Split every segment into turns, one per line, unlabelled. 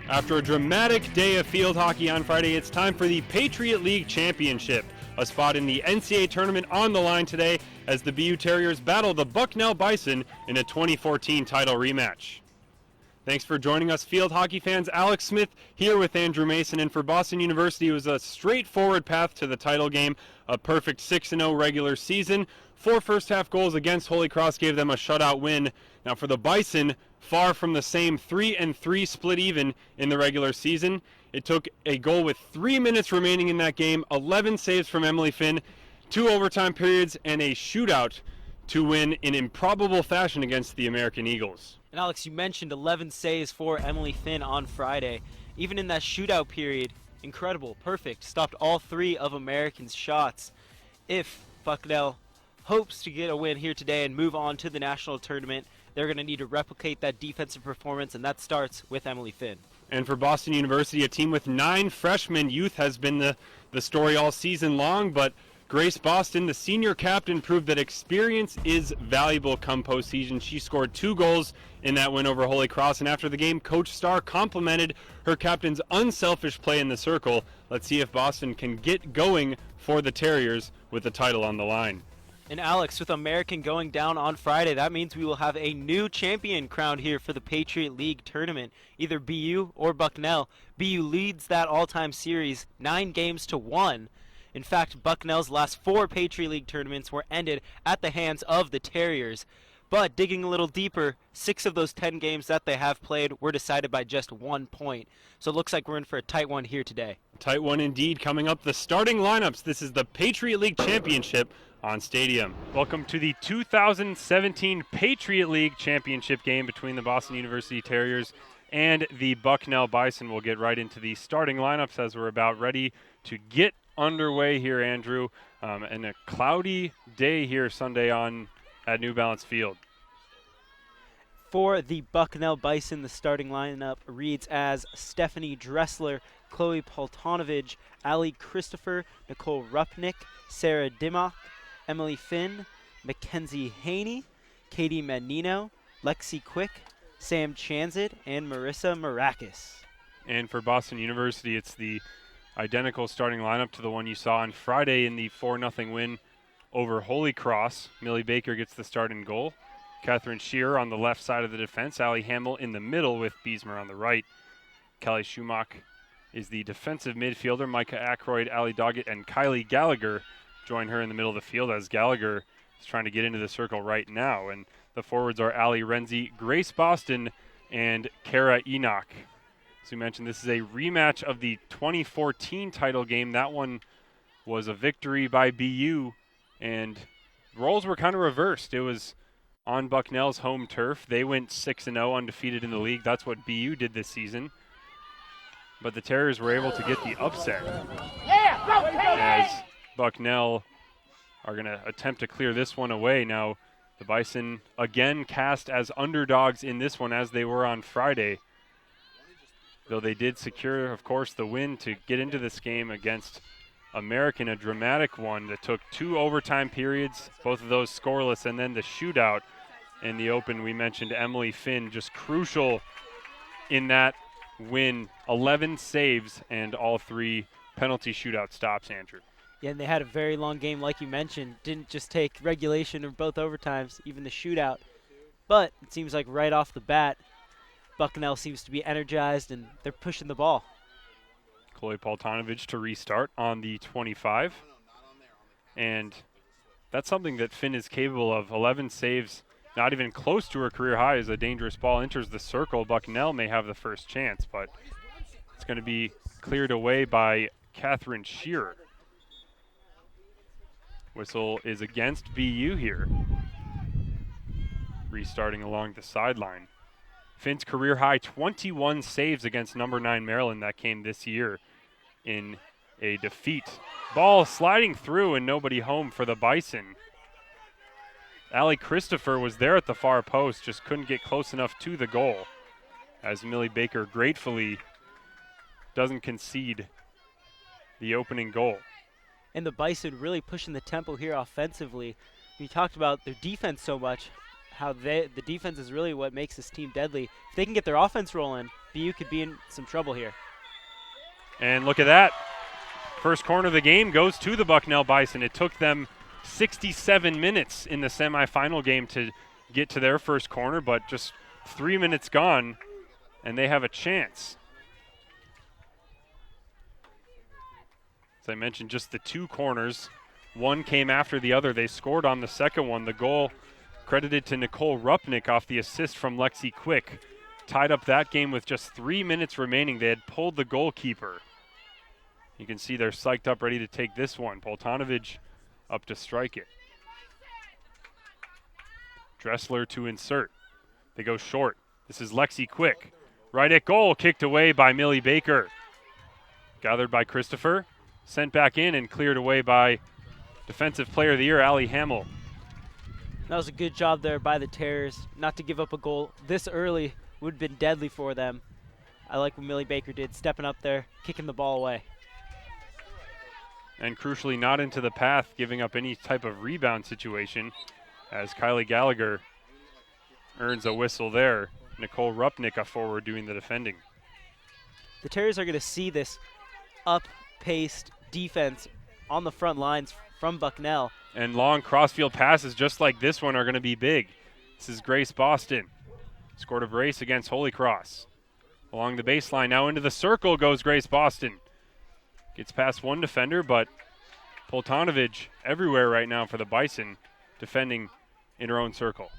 After a dramatic day of field hockey on Friday, it's time for the Patriot League Championship. A spot in the NCAA tournament on the line today as the BU Terriers battle the Bucknell Bison in a 2014 title rematch. Thanks for joining us, field hockey fans. Alex Smith here with Andrew Mason, and for Boston University, it was a straightforward path to the title game, a perfect 6-0 regular season. 4 first-half goals against Holy Cross gave them a shutout win. Now for the Bison, far from the same 3-3 split even in the regular season. It took a goal with 3 minutes remaining in that game, 11 saves from Emily Finn, 2 overtime periods, and a shootout to win in improbable fashion against the American Eagles.
And Alex, you mentioned 11 saves for Emily Finn on Friday. Even in that shootout period, incredible, perfect, stopped all 3 of Americans' shots. If Bucknell hopes to get a win here today and move on to the national tournament, they're going to need to replicate that defensive performance, and that starts with Emily Finn.
And for Boston University, a team with 9 freshmen, youth has been the story all season long, but Grace Boston, the senior captain, proved that experience is valuable come postseason. She scored 2 goals in that win over Holy Cross, and after the game, Coach Starr complimented her captain's unselfish play in the circle. Let's see if Boston can get going for the Terriers with the title on the line.
And Alex, with American going down on Friday, that means we will have a new champion crowned here for the Patriot League tournament, either BU or Bucknell. BU leads that all-time series 9-1. In fact, Bucknell's last 4 Patriot League tournaments were ended at the hands of the Terriers. But digging a little deeper, 6 of those 10 games that they have played were decided by just 1 point. So it looks like we're in for a tight one here today.
Tight one indeed. Coming up, the starting lineups. This is the Patriot League Championship on Stadium. Welcome to the 2017 Patriot League Championship game between the Boston University Terriers and the Bucknell Bison. We'll get right into the starting lineups as we're about ready to get underway here, Andrew, and a cloudy day here Sunday at New Balance Field.
For the Bucknell Bison, the starting lineup reads as Stephanie Dressler, Chloe Poltanovich, Ali Christopher, Nicole Rupnick, Sarah Dimmock, Emily Finn, Mackenzie Haney, Katie Menino, Lexi Quick, Sam Chanzit, and Marissa Marakis.
And for Boston University, it's the identical starting lineup to the one you saw on Friday in the 4-0 win over Holy Cross. Millie Baker gets the start in goal. Catherine Shearer on the left side of the defense. Allie Hamill in the middle with Beesmer on the right. Kelly Schumach is the defensive midfielder. Micah Ackroyd, Allie Doggett, and Kylie Gallagher join her in the middle of the field as Gallagher is trying to get into the circle right now. And the forwards are Allie Renzi, Grace Boston, and Kara Enoch. As we mentioned, this is a rematch of the 2014 title game. That one was a victory by BU, and roles were kind of reversed. It was on Bucknell's home turf. They went 6-0 undefeated in the league. That's what BU did this season. But the Terriers were able to get the upset as Bucknell are going to attempt to clear this one away. Now, the Bison again cast as underdogs in this one as they were on Friday, though they did secure, of course, the win to get into this game against American, a dramatic one that took 2 overtime periods, both of those scoreless, and then the shootout in the open. We mentioned Emily Finn, just crucial in that win. 11 saves and all 3 penalty shootout stops, Andrew.
Yeah, and they had a very long game, like you mentioned. Didn't just take regulation or both overtimes, even the shootout. But it seems like right off the bat, Bucknell seems to be energized, and they're pushing the ball.
Chloe Poltanovich to restart on the 25. And that's something that Finn is capable of. 11 saves, not even close to her career high, as a dangerous ball enters the circle. Bucknell may have the first chance, but it's going to be cleared away by Catherine Shearer. Whistle is against BU here. Restarting along the sideline. Finn's career high 21 saves against number 9 Maryland. That came this year in a defeat. Ball sliding through and nobody home for the Bison. Allie Christopher was there at the far post, just couldn't get close enough to the goal, as Millie Baker gratefully doesn't concede the opening goal.
And the Bison really pushing the tempo here offensively. We talked about their defense so much. how the defense is really what makes this team deadly. If they can get their offense rolling, BU could be in some trouble here.
And look at that. First corner of the game goes to the Bucknell Bison. It took them 67 minutes in the semifinal game to get to their first corner, but just 3 minutes gone, and they have a chance. As I mentioned, just the 2 corners. One came after the other. They scored on the second one. The goal credited to Nicole Rupnick off the assist from Lexi Quick. Tied up that game with just 3 minutes remaining. They had pulled the goalkeeper. You can see they're psyched up, ready to take this one. Poltanovic up to strike it. Dressler to insert. They go short. This is Lexi Quick. Right at goal, kicked away by Millie Baker. Gathered by Christopher. Sent back in and cleared away by Defensive Player of the Year, Allie Hamill.
That was a good job there by the Terriers. Not to give up a goal this early would have been deadly for them. I like what Millie Baker did, stepping up there, kicking the ball away.
And crucially not into the path, giving up any type of rebound situation, as Kylie Gallagher earns a whistle there. Nicole Rupnick, a forward, doing the defending.
The Terriers are going to see this up-paced defense on the front lines from Bucknell.
And long crossfield passes just like this one are going to be big. This is Grace Boston. Scored a brace against Holy Cross. Along the baseline, now into the circle goes Grace Boston. Gets past one defender, but Poltanovic everywhere right now for the Bison, defending in her own circle.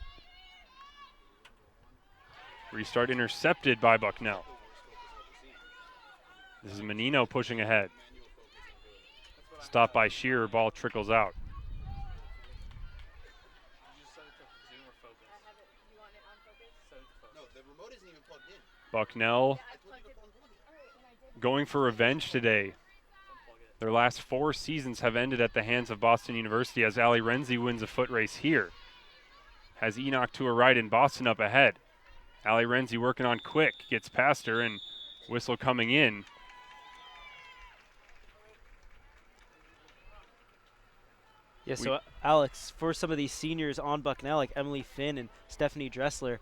Restart intercepted by Bucknell. This is Menino pushing ahead. Stopped by Shearer, ball trickles out. Bucknell going for revenge today. Their last 4 seasons have ended at the hands of Boston University as Allie Renzi wins a foot race here. Has Enoch to her right and Boston up ahead. Allie Renzi working on Quick, gets past her and whistle coming in.
Yeah, so Alex, for some of these seniors on Bucknell, like Emily Finn and Stephanie Dressler,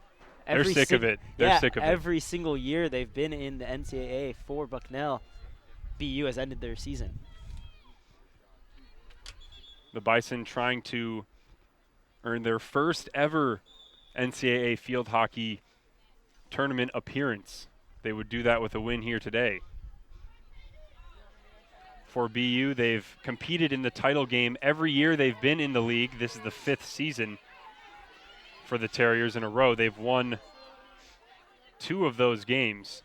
they're sick of it. They're sick of it.
Every single year they've been in the NCAA for Bucknell, BU has ended their season.
The Bison trying to earn their first ever NCAA field hockey tournament appearance. They would do that with a win here today. For BU, they've competed in the title game every year they've been in the league. This is the 5th season for the Terriers in a row. They've won 2 of those games.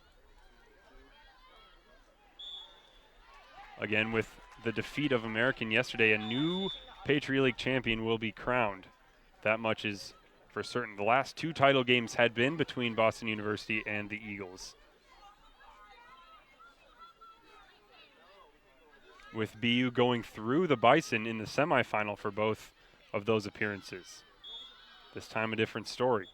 Again, with the defeat of American yesterday, a new Patriot League champion will be crowned. That much is for certain. The last 2 title games had been between Boston University and the Eagles. With BU going through the Bison in the semifinal for both of those appearances. This time a different story.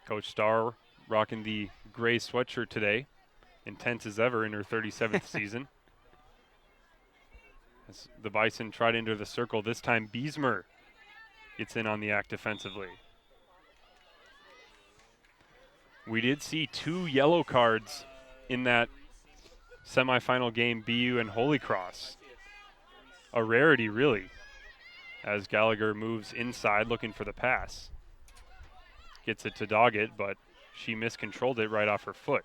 Coach Starr rocking the gray sweatshirt today. Intense as ever in her 37th season. As the Bison try to enter the circle, this time Biesmer gets in on the act defensively. We did see 2 yellow cards in that semifinal game, BU and Holy Cross. A rarity, really, as Gallagher moves inside looking for the pass. Gets it to Doggett, but she miscontrolled it right off her foot.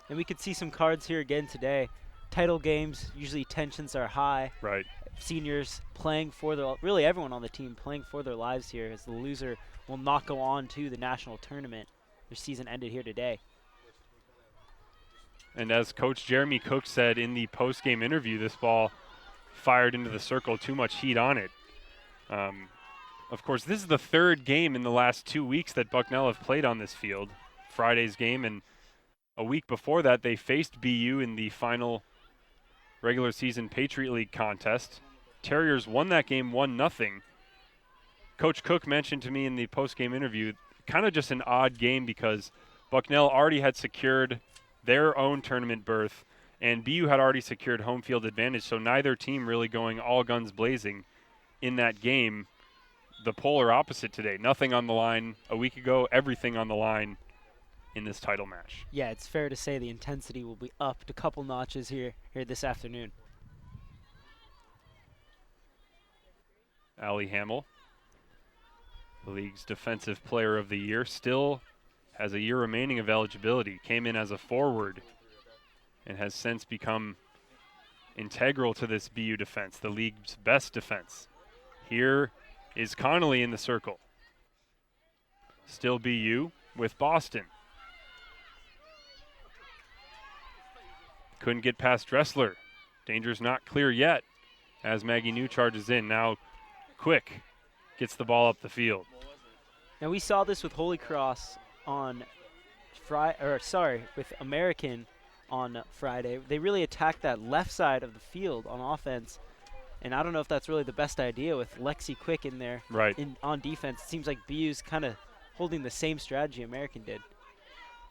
And we could see some cards here again today. Title games, usually tensions are high.
Right.
Seniors playing for their, really everyone on the team playing for their lives here, as the loser will not go on to the national tournament. Their season ended here today.
And as Coach Jeremy Cook said in the post-game interview, this ball fired into the circle, too much heat on it. Of course, this is the 3rd game in the last 2 weeks that Bucknell have played on this field. Friday's game, and a week before that, they faced BU in the final regular season Patriot League contest. Terriers won that game 1-0. Coach Cook mentioned to me in the post-game interview, kind of just an odd game because Bucknell already had secured their own tournament berth, And BU had already secured home field advantage, so neither team really going all guns blazing in that game. The polar opposite today. Nothing on the line a week ago, everything on the line in this title match.
Yeah, it's fair to say the intensity will be upped a couple notches here this afternoon.
Allie Hamill, the league's defensive player of the year, still has a year remaining of eligibility. Came in as a forward and has since become integral to this BU defense, the league's best defense. Here is Connolly in the circle. Still BU with Boston. Couldn't get past Dressler. Danger's not clear yet as Maggie New charges in. Now Quick gets the ball up the field.
Now we saw this with Holy Cross on with American on Friday. They really attacked that left side of the field on offense, and I don't know if that's really the best idea with Lexi Quick in there.
Right.
On defense. It seems like BU's kind of holding the same strategy American did.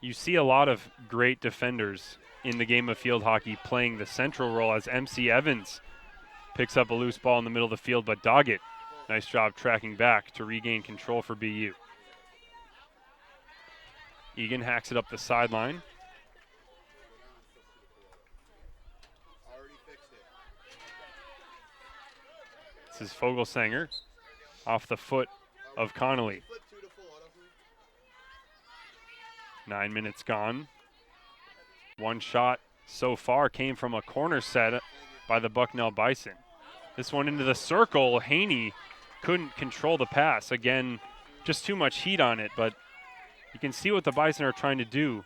You see a lot of great defenders in the game of field hockey playing the central role as MC Evans picks up a loose ball in the middle of the field, but Doggett, nice job tracking back to regain control for BU. Egan hacks it up the sideline. This is Fogelsanger off the foot of Connolly. 9 minutes gone. One shot so far came from a corner set by the Bucknell Bison. This one into the circle. Haney couldn't control the pass. Again, just too much heat on it, but you can see what the Bison are trying to do.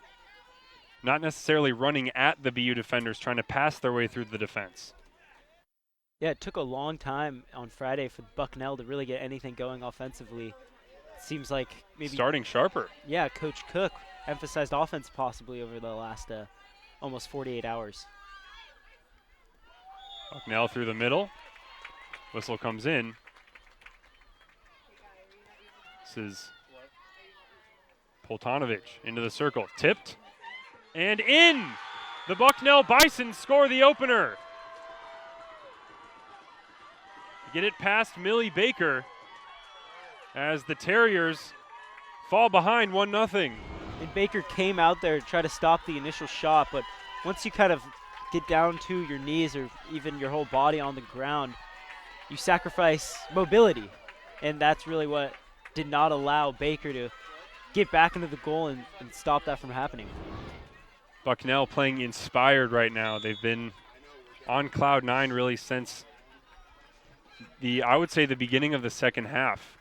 Not necessarily running at the BU defenders, trying to pass their way through the defense.
Yeah, it took a long time on Friday for Bucknell to really get anything going offensively. It seems like maybe
starting sharper.
Yeah, Coach Cook emphasized offense possibly over the last almost 48 hours.
Bucknell through the middle. Whistle comes in. This is Poltanovic into the circle. Tipped and in! The Bucknell Bison score the opener. Get it past Millie Baker as the Terriers fall behind 1-0.
And Baker came out there to try to stop the initial shot, but once you kind of get down to your knees or even your whole body on the ground, you sacrifice mobility. And that's really what did not allow Baker to get back into the goal and stop that from happening.
Bucknell playing inspired right now. They've been on cloud nine really since I would say the beginning of the second half.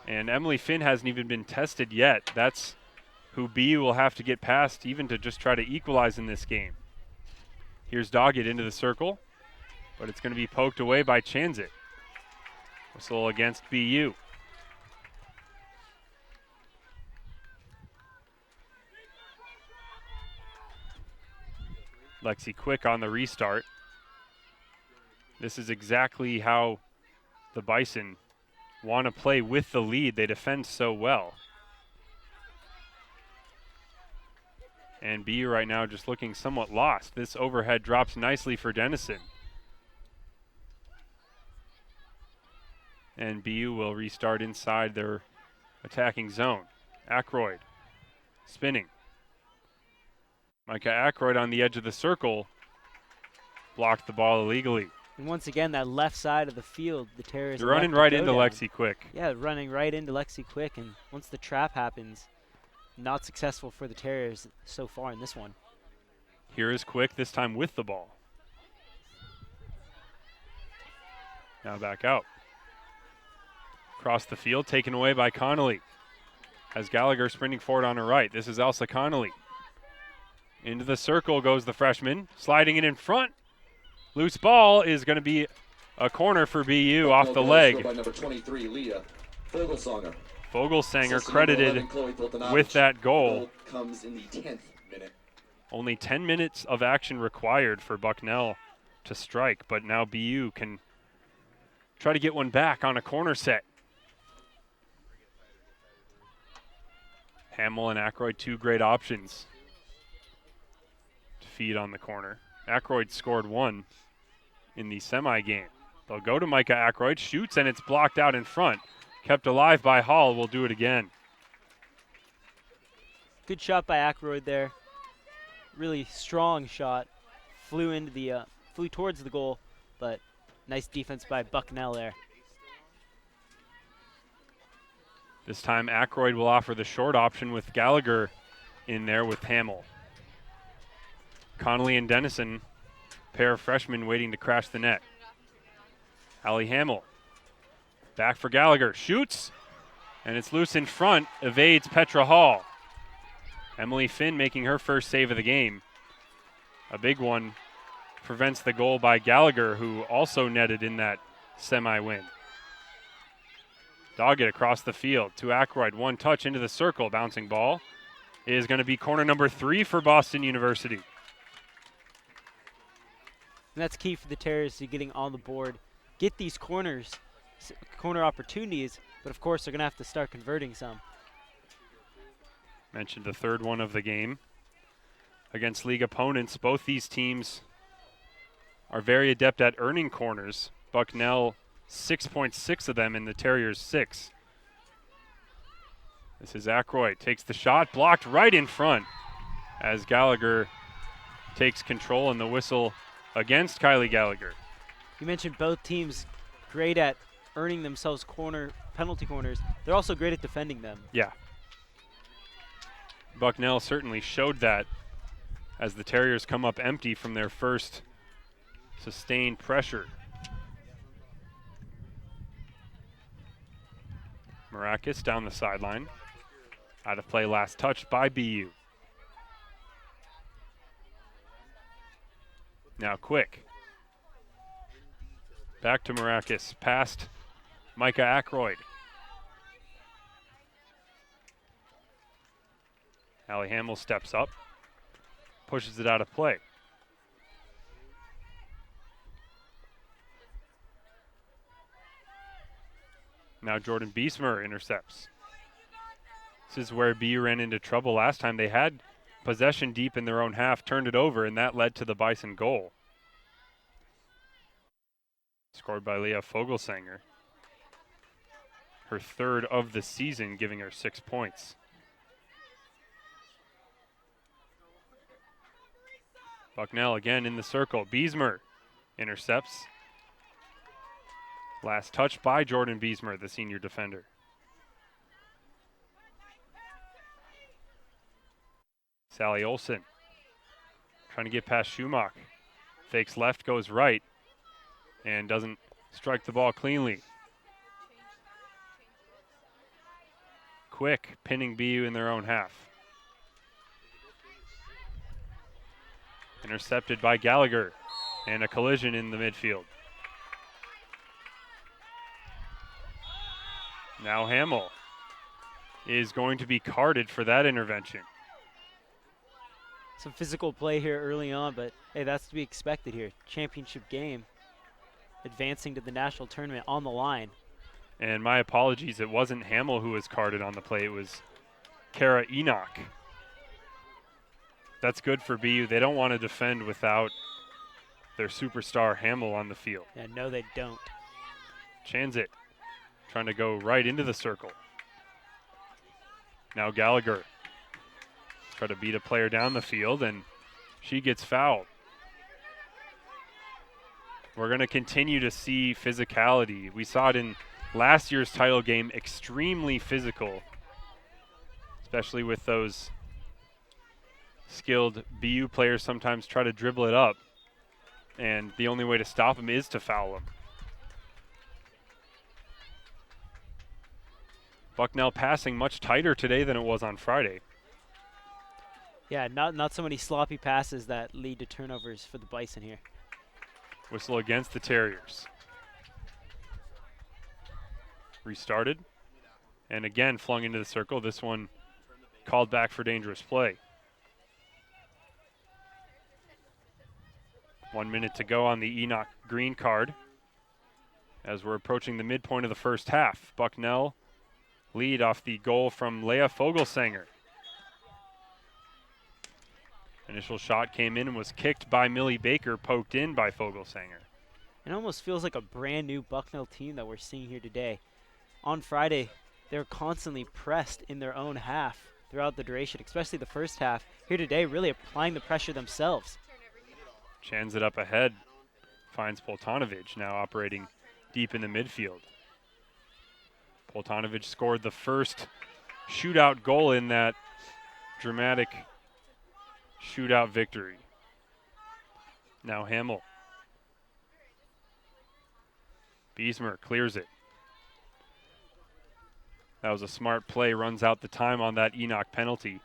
And Emily Finn hasn't even been tested yet. That's who BU will have to get past even to just try to equalize in this game. Here's Doggett into the circle, but it's going to be poked away by Chanzit. Whistle against BU. Lexi Quick on the restart. This is exactly how the Bison want to play with the lead. They defend so well. And BU right now just looking somewhat lost. This overhead drops nicely for Dennison. And BU will restart inside their attacking zone. Ackroyd spinning. Micah Ackroyd on the edge of the circle blocked the ball illegally.
And once again, that left side of the field, the Terriers
They're running right into Lexi Quick.
Yeah, running right into Lexi Quick, and once the trap happens, not successful for the Terriers so far in this one.
Here is Quick, this time with the ball. Now back out. Across the field, taken away by Connolly. As Gallagher sprinting forward on her right. This is Elsa Connolly. Into the circle goes the freshman, sliding it in front. Loose ball is going to be a corner for BU off the leg.
By number 23, Leah Fogelsanger.
Fogelsanger credited with that goal.
Comes in the 10th minute.
Only 10 minutes of action required for Bucknell to strike, but now BU can try to get one back on a corner set. Hamill and Ackroyd, two great options to feed on the corner. Ackroyd scored one in the semi game. They'll go to Micah Ackroyd, shoots, and it's blocked out in front. Kept alive by Hall, will do it again.
Good shot by Ackroyd there. Really strong shot. Flew towards the goal, but nice defense by Bucknell there.
This time Ackroyd will offer the short option with Gallagher in there with Hamill. Connolly and Dennison, pair of freshmen waiting to crash the net. Allie Hamill, back for Gallagher, shoots, and it's loose in front, evades Petra Hall. Emily Finn making her first save of the game. A big one prevents the goal by Gallagher, who also netted in that semi-win. Doggett across the field to Ackroyd, one touch into the circle, bouncing ball. Is going to be corner number 3 for Boston University.
And that's key for the Terriers to getting on the board. Get these corner opportunities, but of course they're going to have to start converting some.
Mentioned the third one of the game. Against league opponents, both these teams are very adept at earning corners. Bucknell, 6.6 of them, and the Terriers 6. This is Ackroyd, takes the shot, blocked right in front as Gallagher takes control, and the whistle against Kylie Gallagher.
You mentioned both teams great at earning themselves penalty corners. They're also great at defending them.
Yeah. Bucknell certainly showed that as the Terriers come up empty from their first sustained pressure. Marakis down the sideline. Out of play, last touch by BU. Now Quick. Back to Marakis, past Micah Ackroyd. Allie Hamill steps up, pushes it out of play. Now Jordan Biesmer intercepts. This is where BU ran into trouble last time. They had possession deep in their own half, turned it over, and that led to the Bison goal. Scored by Leah Fogelsanger. Her third of the season, giving her 6 points. Bucknell again in the circle. Biesmer intercepts. Last touch by Jordan Biesmer, the senior defender. Sally Olsen trying to get past Schumacher. Fakes left, goes right, and doesn't strike the ball cleanly. Quick pinning BU in their own half. Intercepted by Gallagher, and a collision in the midfield. Now Hamill is going to be carded for that intervention.
Some physical play here early on, but hey, that's to be expected here. Championship game, advancing to the national tournament on the line.
And my apologies, it wasn't Hamill who was carded on the play, it was Kara Enoch. That's good for BU. They don't want to defend without their superstar Hamill on the field.
Yeah, no, they don't.
Chanzit trying to go right into the circle. Now Gallagher try to beat a player down the field, and she gets fouled. We're going to continue to see physicality. We saw it in last year's title game, extremely physical, especially with those skilled BU players sometimes try to dribble it up, and the only way to stop them is to foul them. Bucknell passing much tighter today than it was on Friday.
Yeah, not so many sloppy passes that lead to turnovers for the Bison here.
Whistle against the Terriers. Restarted, and again flung into the circle. This one called back for dangerous play. 1 minute to go on the Enoch Green card as we're approaching the midpoint of the first half. Bucknell lead off the goal from Leah Fogelsanger. Initial shot came in and was kicked by Millie Baker, poked in by Fogelsanger.
It almost feels like a brand new Bucknell team that we're seeing here today. On Friday, they're constantly pressed in their own half throughout the duration, especially the first half. Here today, really applying the pressure themselves.
Chans it up ahead, finds Poltanovic, now operating deep in the midfield. Poltanovic scored the first shootout goal in that dramatic shootout victory. Now Hamill. Biesmer clears it. That was a smart play, runs out the time on that Enoch penalty.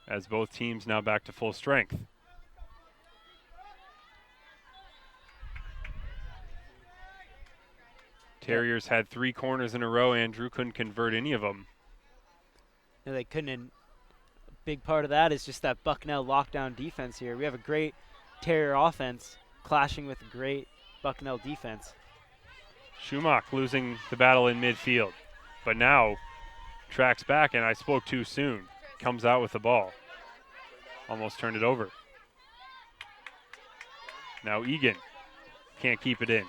As both teams now back to full strength. Terriers had 3 corners in a row. Andrew couldn't convert any of them.
No, they couldn't. And a big part of that is just that Bucknell lockdown defense here. We have a great Terrier offense clashing with a great Bucknell defense.
Schumacher losing the battle in midfield, but now tracks back, and I spoke too soon. Comes out with the ball. Almost turned it over. Now Egan can't keep it in.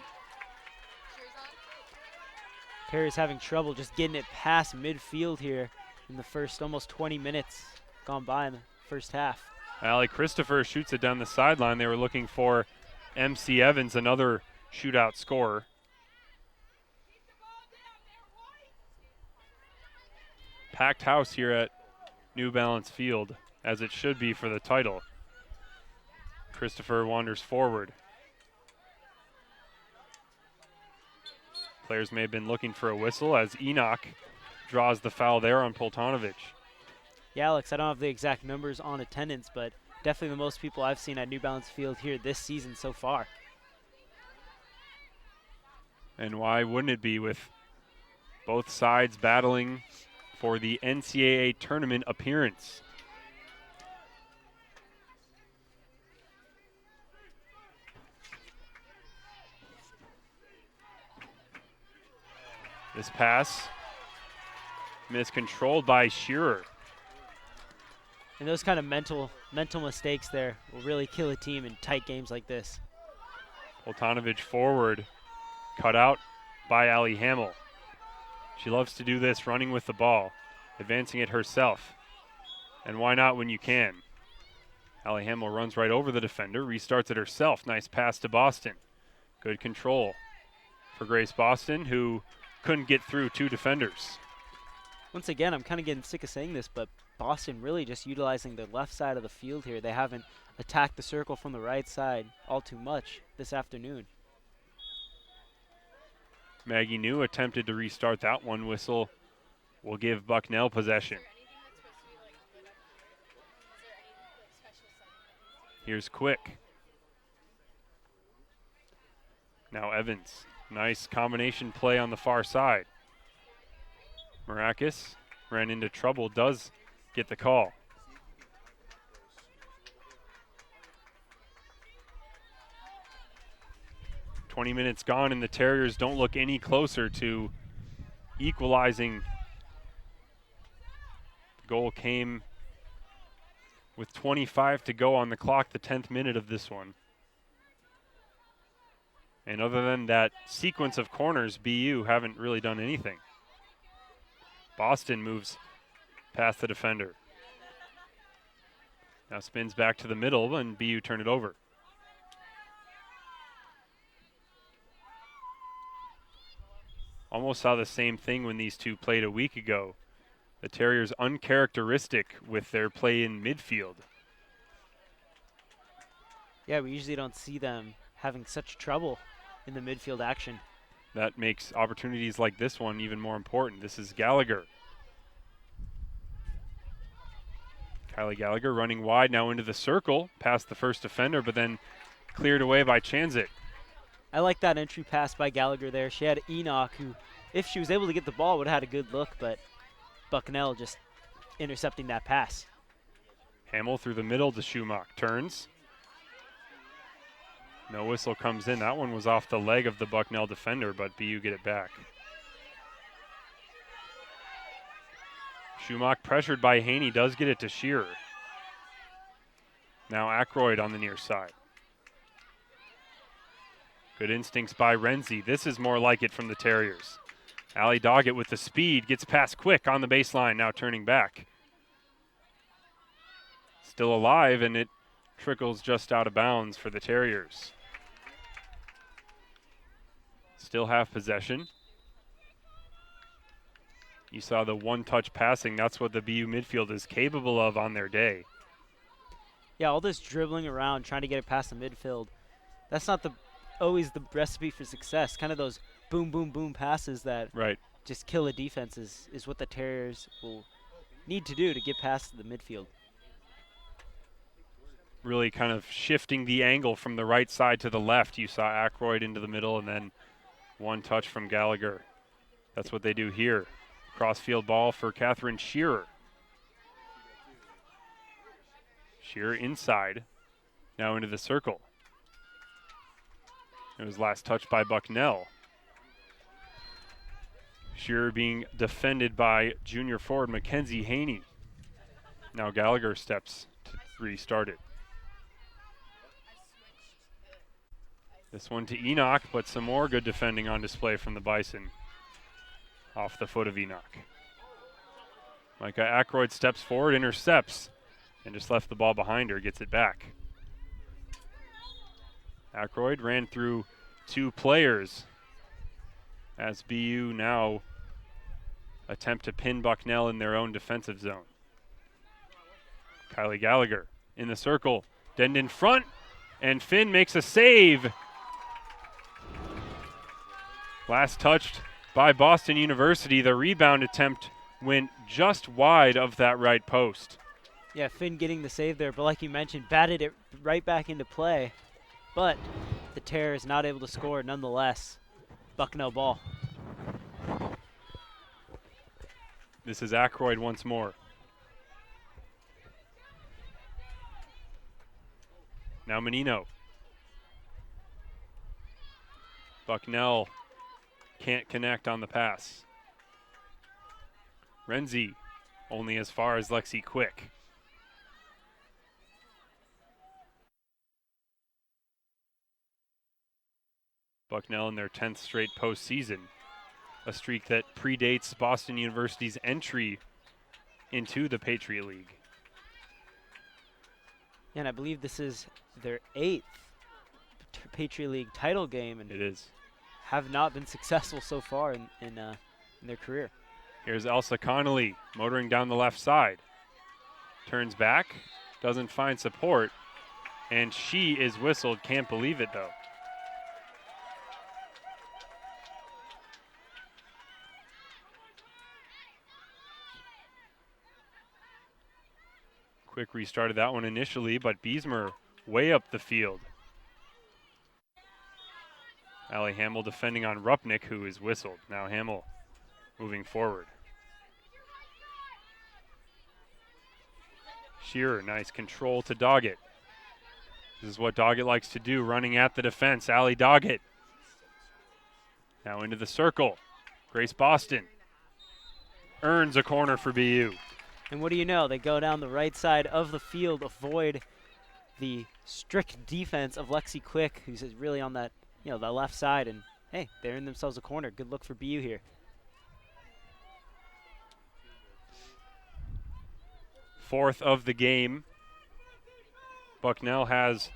Terriers having trouble just getting it past midfield here in the first almost 20 minutes gone by in the first half.
Allie Christopher shoots it down the sideline. They were looking for MC Evans, another shootout scorer. Packed house here at New Balance Field, as it should be for the title. Christopher wanders forward. Players may have been looking for a whistle as Enoch draws the foul there on Poltanovic.
Yeah, Alex, I don't have the exact numbers on attendance, but definitely the most people I've seen at New Balance Field here this season so far.
And why wouldn't it be, with both sides battling for the NCAA tournament appearance? This pass miscontrolled by Shearer.
And those kind of mental mistakes there will really kill a team in tight games like this.
Poltanovic forward, cut out by Allie Hamill. She loves to do this, running with the ball, advancing it herself. And why not when you can? Allie Hamill runs right over the defender, restarts it herself. Nice pass to Boston. Good control for Grace Boston, who couldn't get through 2 defenders.
Once again, I'm kind of getting sick of saying this, but Boston really just utilizing the left side of the field here. They haven't attacked the circle from the right side all too much this afternoon.
Maggie New attempted to restart that one. Whistle will give Bucknell possession. Here's Quick. Now Evans. Nice combination play on the far side. Marakis ran into trouble, does get the call. "20 minutes gone, and the Terriers don't look any closer to equalizing. The goal came with 25 to go on the clock, the 10th minute of this one. And other than that sequence of corners, BU haven't really done anything. Boston moves past the defender. Now spins back to the middle, and BU turn it over. Almost saw the same thing when these two played a week ago. The Terriers uncharacteristic with their play in midfield.
Yeah, we usually don't see them having such trouble in the midfield action.
That makes opportunities like this one even more important. This is Gallagher. Kylie Gallagher running wide now into the circle, past the first defender, but then cleared away by Chanzik.
I like that entry pass by Gallagher there. She had Enoch, who, if she was able to get the ball, would have had a good look, but Bucknell just intercepting that pass.
Hamill through the middle to Schumacher. Turns. No whistle comes in. That one was off the leg of the Bucknell defender, but BU get it back. Schumacher pressured by Haney, does get it to Shearer. Now Ackroyd on the near side. Good instincts by Renzi. This is more like it from the Terriers. Ali Doggett with the speed, gets past quick on the baseline, now turning back. Still alive, and it trickles just out of bounds for the Terriers. Still have possession. You saw the one-touch passing. That's what the BU midfield is capable of on their day.
Yeah, all this dribbling around, trying to get it past the midfield. That's not always the recipe for success. Kind of those boom, boom, boom passes that just kill the defense is what the Terriers will need to do to get past the midfield.
Really kind of shifting the angle from the right side to the left. You saw Ackroyd into the middle and then one touch from Gallagher. That's what they do here. Crossfield ball for Catherine Shearer. Shearer inside, now into the circle. It was last touched by Bucknell. Shearer being defended by junior forward Mackenzie Haney. Now Gallagher steps to restart it. This one to Enoch, but some more good defending on display from the Bison. Off the foot of Enoch. Micah Ackroyd steps forward, intercepts, and just left the ball behind her, gets it back. Ackroyd ran through two players as BU now attempt to pin Bucknell in their own defensive zone. Kylie Gallagher in the circle, Dend in front, and Finn makes a save. Last touched by Boston University. The rebound attempt went just wide of that right post.
Yeah, Finn getting the save there, but like you mentioned, batted it right back into play. But the Terriers not able to score nonetheless. Bucknell ball.
This is Ackroyd once more. Now Menino. Bucknell can't connect on the pass. Renzi only as far as Lexi Quick. Bucknell in their 10th straight postseason, a streak that predates Boston University's entry into the Patriot League.
Yeah, and I believe this is their 8th Patriot League title game, and
it is.
Have not been successful so far in their career.
Here's Elsa Connolly motoring down the left side. Turns back, doesn't find support, and she is whistled. Can't believe it, though. Quick restarted that one initially, but Beesmer way up the field. Allie Hamill defending on Rupnick, who is whistled. Now Hamill moving forward. Shearer, nice control to Doggett. This is what Doggett likes to do, running at the defense. Allie Doggett. Now into the circle. Grace Boston earns a corner for BU.
And what do you know? They go down the right side of the field, avoid the strict defense of Lexi Quick, who's really on that, the left side, and hey, they earn themselves a corner. Good look for BU here.
Fourth of the game. Bucknell has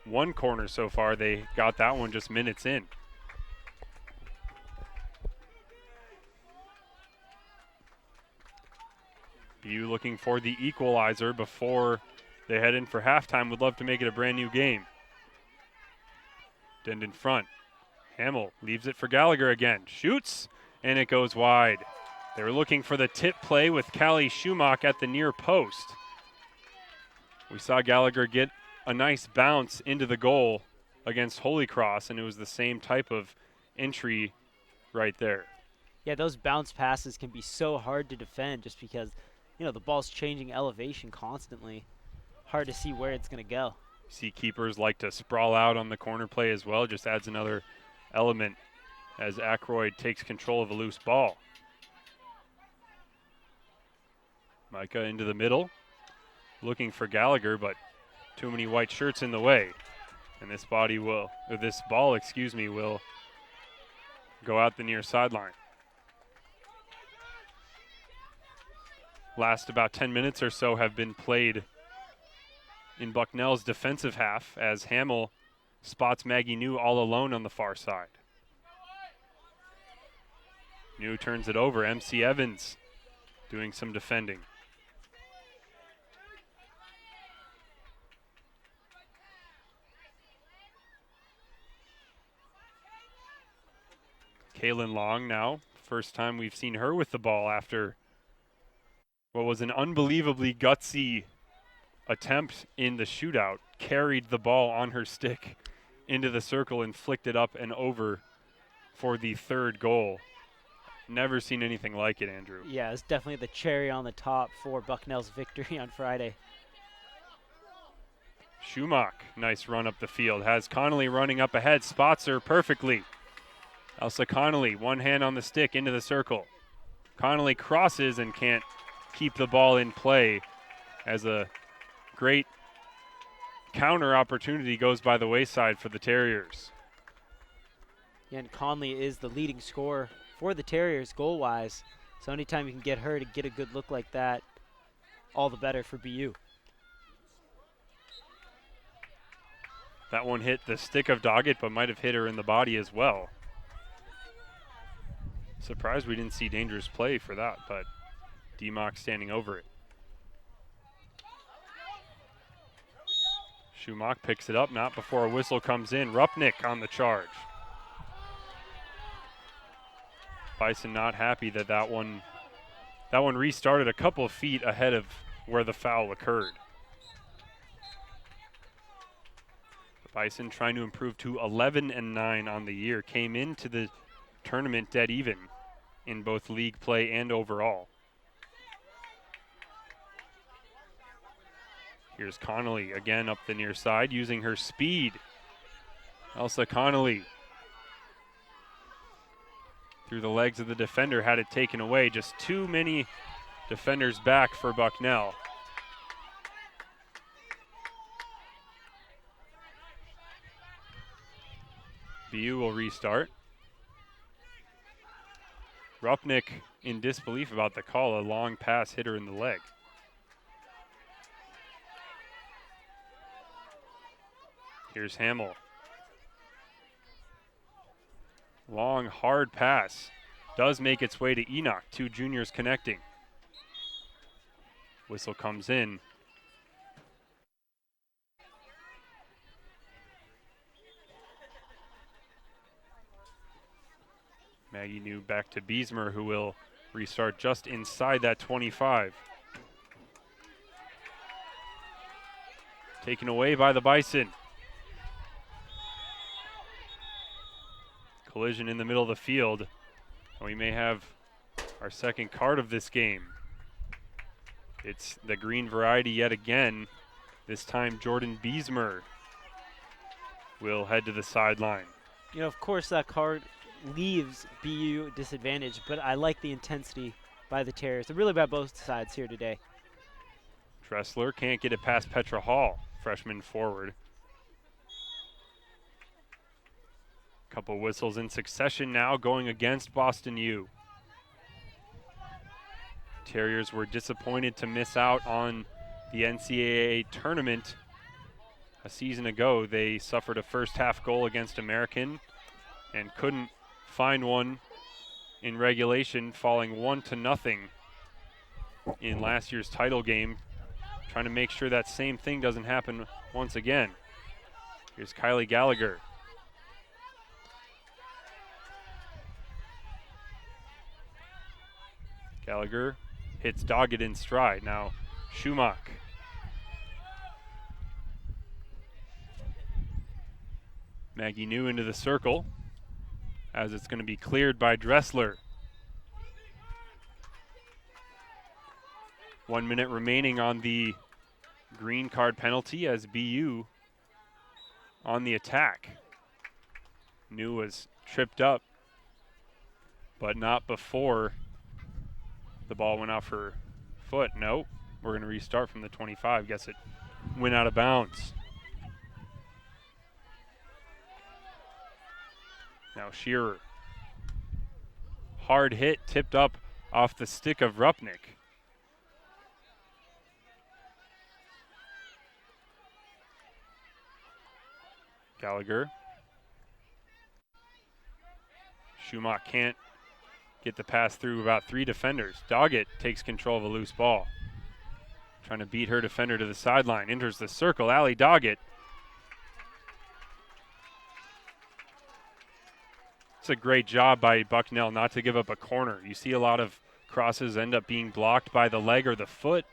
one corner so far. They got that one just minutes in. BU looking for the equalizer before they head in for halftime. Would love to make it a brand new game. Dend in front. Hamill leaves it for Gallagher again. Shoots, and it goes wide. They were looking for the tip play with Callie Schumach at the near post. We saw Gallagher get a nice bounce into the goal against Holy Cross, and it was the same type of entry right there.
Yeah, those bounce passes can be so hard to defend just because, the ball's changing elevation constantly. Hard to see where it's going to go.
See keepers like to sprawl out on the corner play as well. Just adds another element as Ackroyd takes control of a loose ball. Micah into the middle, looking for Gallagher, but Too many white shirts in the way. And this ball, will go out the near sideline. Last about 10 minutes or so have been played in Bucknell's defensive half as Hamill spots Maggie New all alone on the far side. New turns it over. MC Evans doing some defending. Kaylin Long now. First time we've seen her with the ball after what was an unbelievably gutsy attempt in the shootout. Carried the ball on her stick into the circle and flicked it up and over for the third goal. Never seen anything like it, Andrew.
Yeah, it's definitely the cherry on the top for Bucknell's victory on Friday.
Schumacher, nice run up the field. Has Connolly running up ahead, spots her perfectly. Elsa Connolly, one hand on the stick into the circle. Connolly crosses and can't keep the ball in play as a great counter opportunity goes by the wayside for the Terriers.
Yeah, and Conley is the leading scorer for the Terriers goal-wise. So anytime you can get her to get a good look like that, all the better for BU.
That one hit the stick of Doggett, but might have hit her in the body as well. Surprised we didn't see dangerous play for that, but D-Mock standing over it. Schumacher picks it up, not before a whistle comes in. Rupnick on the charge. Bison not happy that one restarted a couple of feet ahead of where the foul occurred. The Bison trying to improve to 11-9 on the year. Came into the tournament dead even in both league play and overall. Here's Connolly again up the near side using her speed. Elsa Connolly through the legs of the defender, had it taken away. Just too many defenders back for Bucknell. BU will restart. Rupnick in disbelief about the call. A long pass hit her in the leg. Here's Hamill. Long, hard pass. Does make its way to Enoch. Two juniors connecting. Whistle comes in. Maggie New back to Beesmer, who will restart just inside that 25. Taken away by the Bison. Collision in the middle of the field. And we may have our second card of this game. It's the green variety yet again. This time Jordan Beesmer will head to the sideline.
You know, of course that card leaves BU disadvantaged, but I like the intensity by the Terriers. They're really by both sides here today.
Dressler can't get it past Petra Hall, freshman forward. Couple whistles in succession now going against Boston U. Terriers were disappointed to miss out on the NCAA tournament a season ago. They suffered a first half goal against American and couldn't find one in regulation, falling 1-0 in last year's title game. Trying to make sure that same thing doesn't happen once again. Here's Kylie Gallagher. Gallagher hits Doggett in stride. Now Schumacher. Maggie New into the circle as it's going to be cleared by Dressler. 1 minute remaining on the green card penalty as BU on the attack. New was tripped up, but not before the ball went off her foot. No, we're going to restart from the 25. Guess it went out of bounds. Now Shearer. Hard hit, tipped up off the stick of Rupnik. Gallagher. Schumacher can't get the pass through about 3 defenders. Doggett takes control of a loose ball. Trying to beat her defender to the sideline. Enters the circle. Allie Doggett. It's a great job by Bucknell not to give up a corner. You see a lot of crosses end up being blocked by the leg or the foot,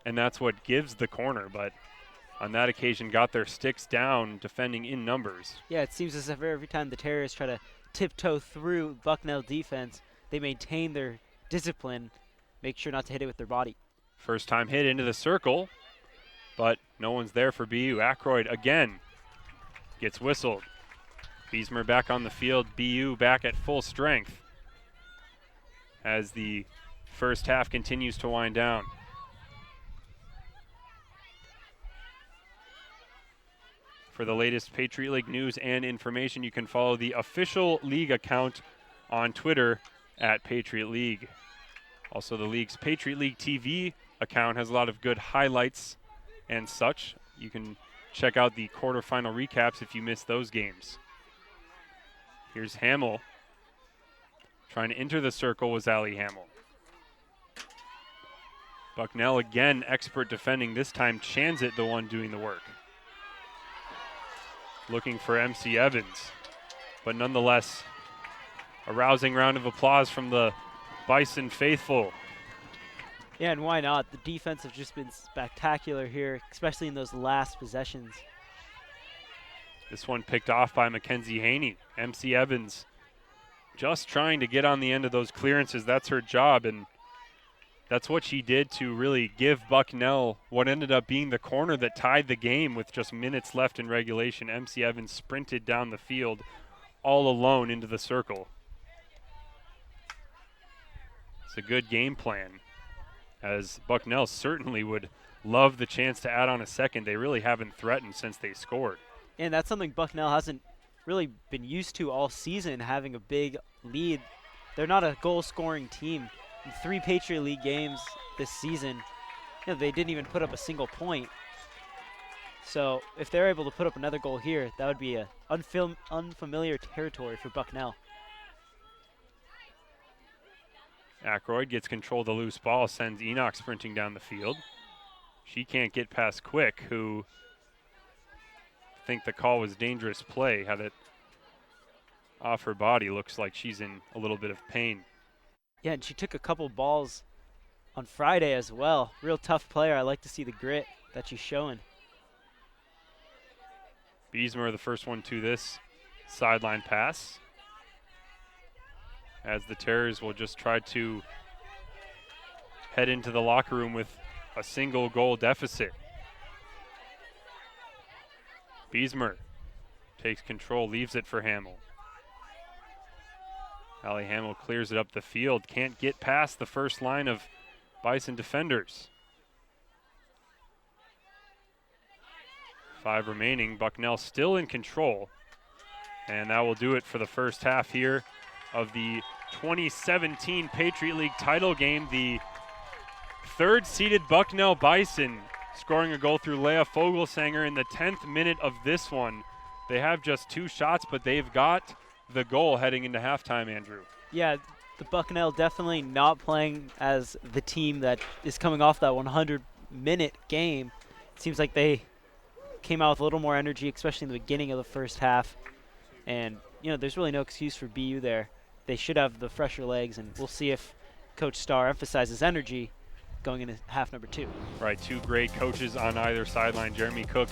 and that's what gives the corner. But on that occasion, got their sticks down, defending in numbers.
Yeah, it seems as if every time the Terriers try to tiptoe through Bucknell defense, they maintain their discipline, make sure not to hit it with their body.
First time hit into the circle, but no one's there for BU. Aykroyd again gets whistled. Beesmer back on the field, BU back at full strength as the first half continues to wind down. For the latest Patriot League news and information, you can follow the official league account on Twitter at Patriot League. Also, the league's Patriot League TV account has a lot of good highlights and such. You can check out the quarterfinal recaps if you missed those games. Here's Hamill. Trying to enter the circle was Allie Hamill. Bucknell again expert defending, this time Chanzit the one doing the work. Looking for MC Evans, but nonetheless a rousing round of applause from the Bison faithful.
Yeah, and why not? The defense has just been spectacular here, especially in those last possessions.
This one picked off by Mackenzie Haney. MC Evans just trying to get on the end of those clearances. That's her job, and that's what she did to really give Bucknell what ended up being the corner that tied the game with just minutes left in regulation. MC Evans sprinted down the field all alone into the circle. It's a good game plan, as Bucknell certainly would love the chance to add on a second. They really haven't threatened since they scored.
And that's something Bucknell hasn't really been used to all season, having a big lead. They're not a goal-scoring team. In 3 Patriot League games this season, they didn't even put up a single point. So if they're able to put up another goal here, that would be a unfamiliar territory for Bucknell.
Aykroyd gets control of the loose ball, sends Enoch sprinting down the field. She can't get past Quick, who think the call was dangerous play. Had it off her body. Looks like she's in a little bit of pain.
Yeah, and she took a couple balls on Friday as well. Real tough player. I like to see the grit that she's showing.
Beesmer, the first one to this sideline pass, as the Terriers will just try to head into the locker room with a single goal deficit. Beesmer takes control, leaves it for Hamill. Allie Hamill clears it up the field, can't get past the first line of Bison defenders. 5 remaining, Bucknell still in control. And that will do it for the first half here of the 2017 Patriot League title game. The 3rd-seeded Bucknell Bison scoring a goal through Leah Fogelsanger in the 10th minute of this one. They have just 2 shots, but they've got the goal heading into halftime, Andrew.
Yeah, the Bucknell definitely not playing as the team that is coming off that 100-minute game. It seems like they came out with a little more energy, especially in the beginning of the first half. And, there's really no excuse for BU there. They should have the fresher legs, and we'll see if Coach Starr emphasizes energy going into half number 2.
Right, 2 great coaches on either sideline. Jeremy Cook,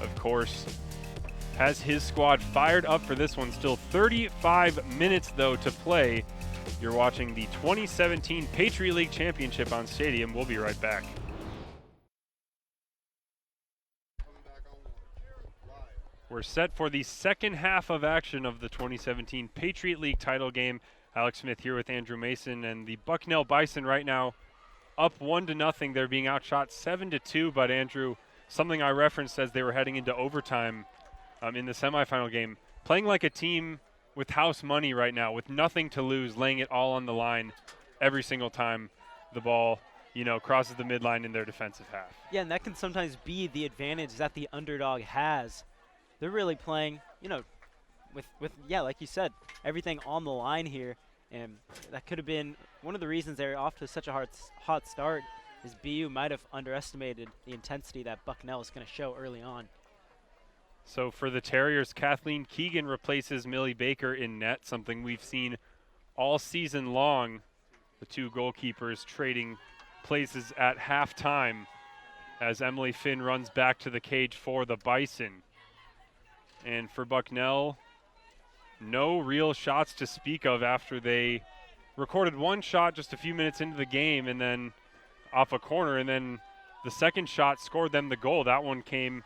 of course, has his squad fired up for this one. Still 35 minutes, though, to play. You're watching the 2017 Patriot League Championship on Stadium. We'll be right back. We're set for the second half of action of the 2017 Patriot League title game. Alex Smith here with Andrew Mason, and the Bucknell Bison right now up 1-0. They're being outshot 7-2, but Andrew, something I referenced as they were heading into overtime in the semifinal game, playing like a team with house money right now, with nothing to lose, laying it all on the line every single time the ball, crosses the midline in their defensive half.
Yeah, and that can sometimes be the advantage that the underdog has. They're really playing, with like you said, everything on the line here, and that could have been one of the reasons they're off to such a hot start. Is BU might have underestimated the intensity that Bucknell is going to show early on.
So for the Terriers, Kathleen Keegan replaces Millie Baker in net, something we've seen all season long. The two goalkeepers trading places at halftime as Emily Finn runs back to the cage for the Bison. And for Bucknell, no real shots to speak of after they recorded one shot just a few minutes into the game and then off a corner, and then the second shot scored them the goal. That one came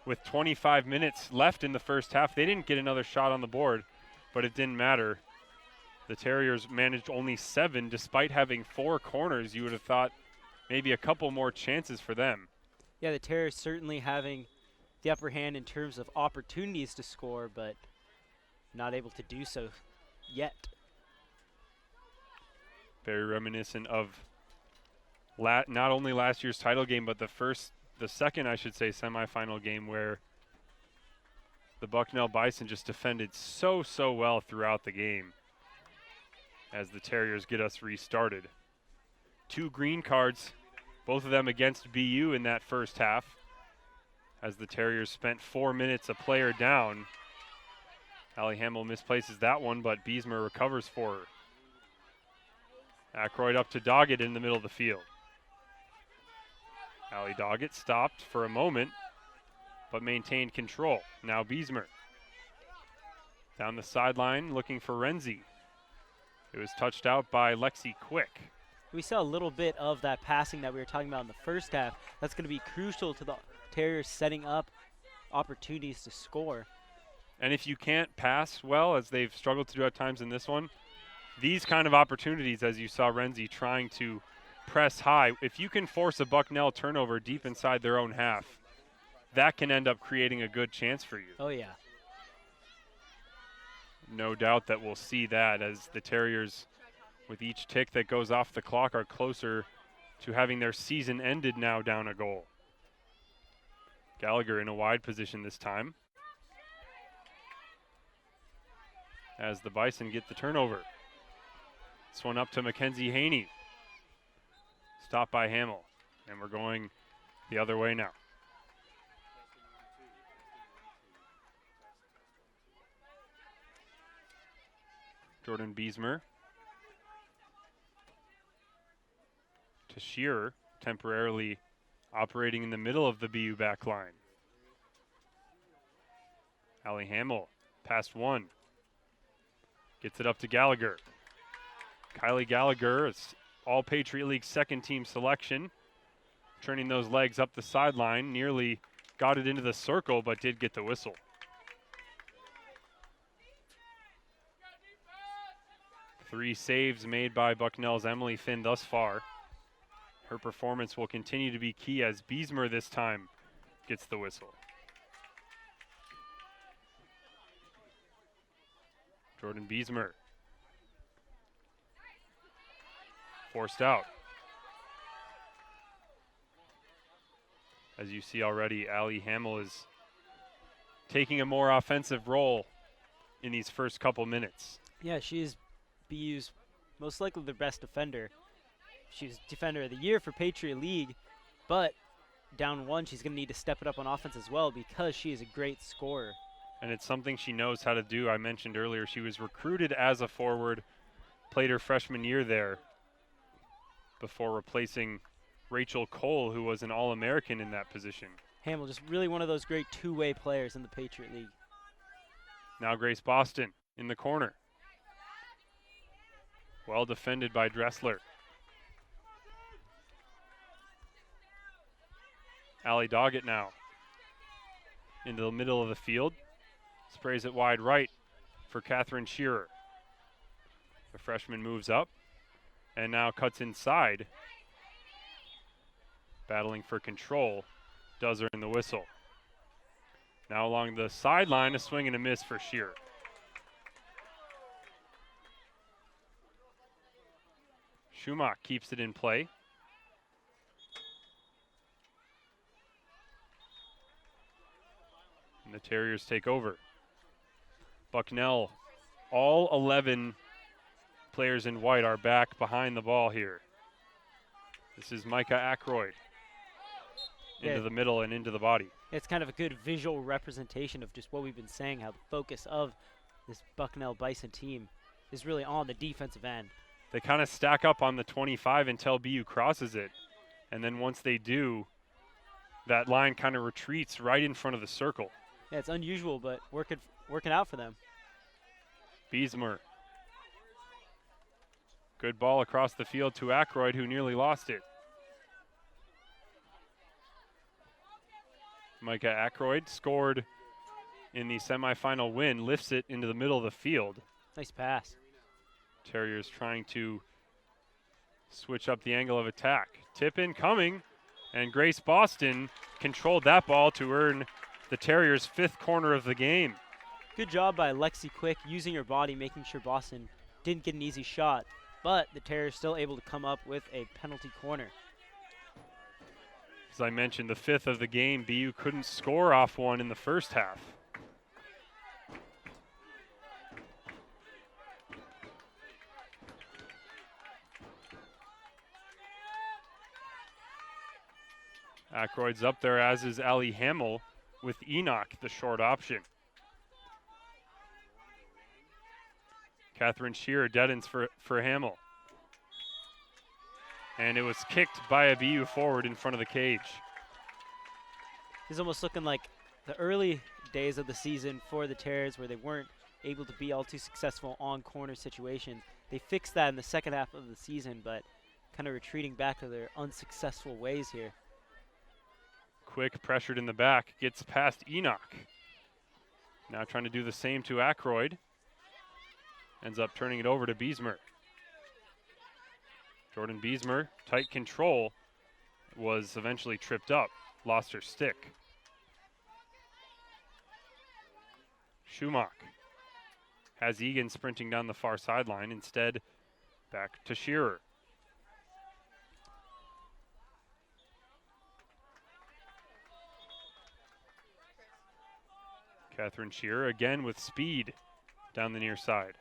with 25 minutes left in the first half. They didn't get another shot on the board, but it didn't matter. The Terriers managed only 7 despite having 4 corners. You would have thought maybe a couple more chances for them.
Yeah, the Terriers certainly having the upper hand in terms of opportunities to score, but not able to do so yet.
Very reminiscent of not only last year's title game, but the second semifinal game where the Bucknell Bison just defended so well throughout the game as the Terriers get us restarted. 2 green cards, both of them against BU in that first half, as the Terriers spent 4 minutes a player down. Allie Hamill misplaces that one, but Beesmer recovers for her. Aykroyd up to Doggett in the middle of the field. Allie Doggett stopped for a moment, but maintained control. Now Beesmer. Down the sideline looking for Renzi. It was touched out by Lexi Quick.
We saw a little bit of that passing that we were talking about in the first half. That's going to be crucial to the Terriers setting up opportunities to score.
And if you can't pass well, as they've struggled to do at times in this one, these kind of opportunities, as you saw Renzi trying to press high, if you can force a Bucknell turnover deep inside their own half, that can end up creating a good chance for you.
Oh, yeah.
No doubt that we'll see that as the Terriers, with each tick that goes off the clock, are closer to having their season ended now down a goal. Gallagher in a wide position this time as the Bison get the turnover. This one up to Mackenzie Haney. Stopped by Hamill. And we're going the other way now. Jordan Beesmer to Shearer, temporarily operating in the middle of the BU back line. Allie Hamill, past one. Gets it up to Gallagher. Kylie Gallagher, it's all Patriot League second team selection. Turning those legs up the sideline, nearly got it into the circle, but did get the whistle. Three saves made by Bucknell's Emily Finn thus far. Her performance will continue to be key as Beesmer this time gets the whistle. Jordan Beesmer. Forced out. As you see already, Allie Hamill is taking a more offensive role in these first couple minutes.
Yeah, she's BU's most likely their best defender. She's Defender of the Year for Patriot League, but down one, she's going to need to step it up on offense as well because she is a great scorer.
And it's something she knows how to do. I mentioned earlier she was recruited as a forward, played her freshman year there before replacing Rachel Cole, who was an All-American in that position.
Hamill, just really one of those great two-way players in the Patriot League.
Now Grace Boston in the corner. Well defended by Dressler. Allie Doggett now into the middle of the field. Sprays it wide right for Catherine Shearer. The freshman moves up and now cuts inside. Battling for control does earn the whistle. Now along the sideline, a swing and a miss for Shear. Schumach keeps it in play. And the Terriers take over. Bucknell, all 11 players in white are back behind the ball here. This is Micah Ackroyd into the middle and into the body.
It's kind of a good visual representation of just what we've been saying, how the focus of this Bucknell Bison team is really on the defensive end.
They kind of stack up on the 25 until BU crosses it. And then once they do, that line kind of retreats right in front of the circle.
Yeah, it's unusual, but working out for them.
Beesmer. Good ball across the field to Ackroyd, who nearly lost it. Micah Ackroyd scored in the semifinal win, lifts it into the middle of the field.
Nice pass.
Terriers trying to switch up the angle of attack. Tip in coming, and Grace Boston controlled that ball to earn the Terriers' 5th corner of the game.
Good job by Lexi Quick using her body, making sure Boston didn't get an easy shot, but the Terriers still able to come up with a penalty corner.
As I mentioned, the 5th of the game, BU couldn't score off one in the first half. Ackroyd's up there, as is Allie Hamill, with Enoch, the short option. Catherine Shearer deadens for Hamill. And it was kicked by a BU forward in front of the cage.
This is almost looking like the early days of the season for the Terriers, where they weren't able to be all too successful on corner situations. They fixed that in the second half of the season, but kind of retreating back to their unsuccessful ways here.
Quick, pressured in the back, gets past Enoch. Now trying to do the same to Ackroyd. Ends up turning it over to Beesmer. Jordan Beesmer, tight control, was eventually tripped up, lost her stick. Schumach has Egan sprinting down the far sideline. Instead, back to Shearer. Catherine Shearer again with speed down the near side.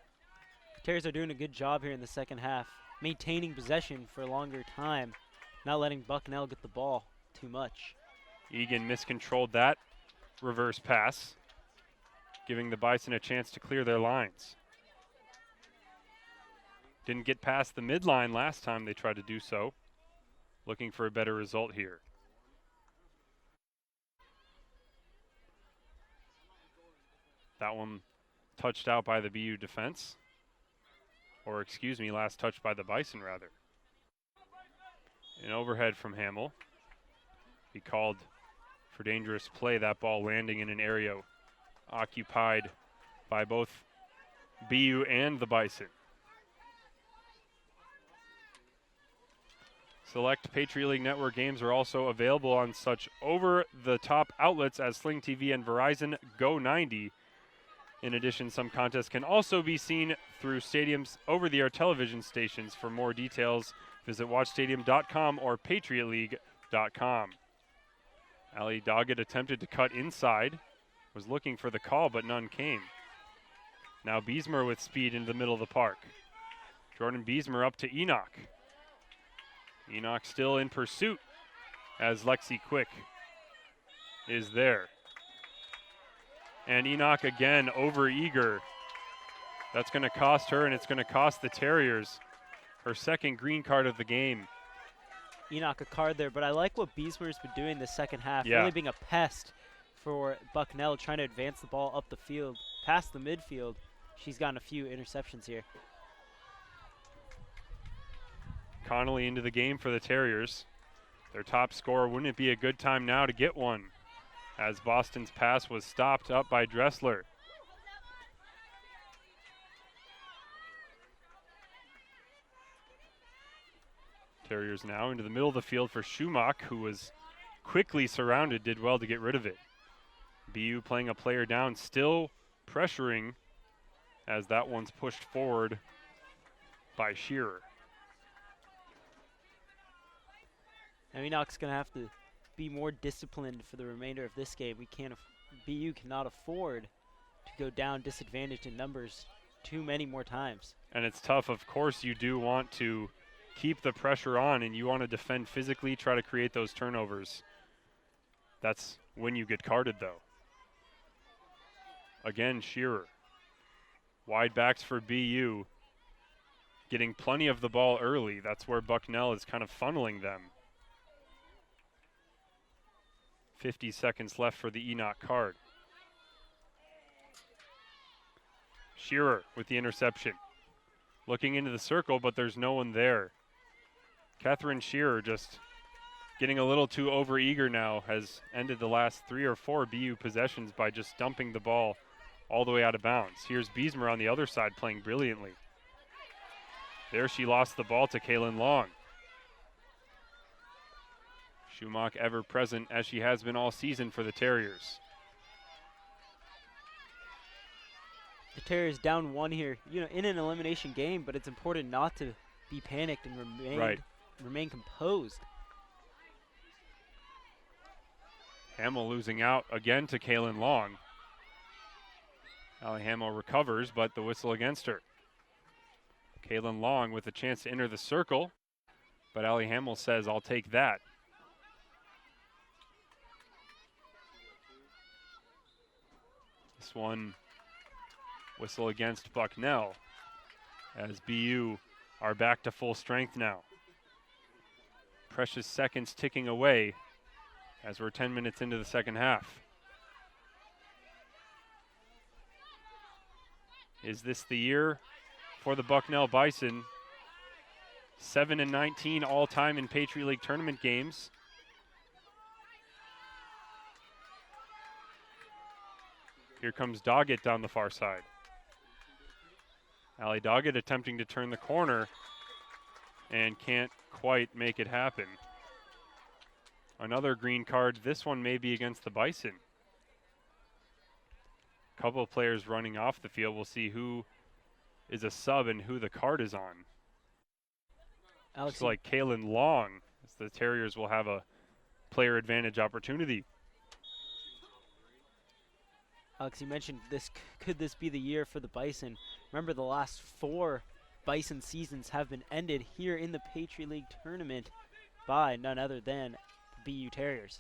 The Terriers are doing a good job here in the second half, maintaining possession for a longer time, not letting Bucknell get the ball too much.
Egan miscontrolled that reverse pass, giving the Bison a chance to clear their lines. Didn't get past the midline last time they tried to do so. Looking for a better result here. That one touched out by the BU defense. Or excuse me, last touched by the Bison rather. An overhead from Hamill. He called for dangerous play, that ball landing in an area occupied by both BU and the Bison. Select Patriot League Network games are also available on such over-the-top outlets as Sling TV and Verizon Go 90. In addition, some contests can also be seen through Stadium's over-the-air television stations. For more details, visit watchstadium.com or patriotleague.com. Ali Doggett attempted to cut inside, was looking for the call, but none came. Now Beesmer with speed into the middle of the park. Jordan Beesmer up to Enoch. Enoch still in pursuit as Lexi Quick is there. And Enoch again over-eager. That's going to cost her, and it's going to cost the Terriers her second green card of the game.
Enoch a card there, but I like what Beesmer's been doing the second half,
Yeah.
really being a pest for Bucknell, trying to advance the ball up the field, past the midfield. She's gotten a few interceptions here.
Connolly into the game for the Terriers. Their top scorer. Wouldn't it be a good time now to get one? As Boston's pass was stopped up by Dressler. Terriers now into the middle of the field for Schumach, who was quickly surrounded, did well to get rid of it. BU playing a player down, still pressuring as that one's pushed forward by Shearer.
Enoch's going to have to be more disciplined for the remainder of this game. BU cannot afford to go down disadvantaged in numbers too many more times.
And it's tough. Of course, you do want to keep the pressure on and you want to defend physically, try to create those turnovers. That's when you get carded, though. Again, Shearer. Wide backs for BU. Getting plenty of the ball early. That's where Bucknell is kind of funneling them. 50 seconds left for the Enoch card. Shearer with the interception. Looking into the circle, but there's no one there. Catherine Shearer just getting a little too overeager now, has ended the last 3 or 4 BU possessions by just dumping the ball all the way out of bounds. Here's Beesmer on the other side playing brilliantly. There she lost the ball to Kaylin Long. Schumacher ever present as she has been all season for the Terriers.
The Terriers down 1 here, in an elimination game, but it's important not to be panicked and remain composed.
Hamill losing out again to Kaylin Long. Allie Hamill recovers, but the whistle against her. Kaylin Long with a chance to enter the circle, but Allie Hamill says, "I'll take that." This one, whistle against Bucknell, as BU are back to full strength now. Precious seconds ticking away as we're 10 minutes into the second half. Is this the year for the Bucknell Bison? 7-19 all-time in Patriot League tournament games. Here comes Doggett down the far side. Allie Doggett attempting to turn the corner and can't quite make it happen. Another green card. This one may be against the Bison. Couple of players running off the field. We'll see who is a sub and who the card is on. Looks like Kaylin Long, as the Terriers will have a player advantage opportunity.
Alex, you mentioned could this be the year for the Bison? Remember, the last 4 Bison seasons have been ended here in the Patriot League tournament by none other than the BU Terriers.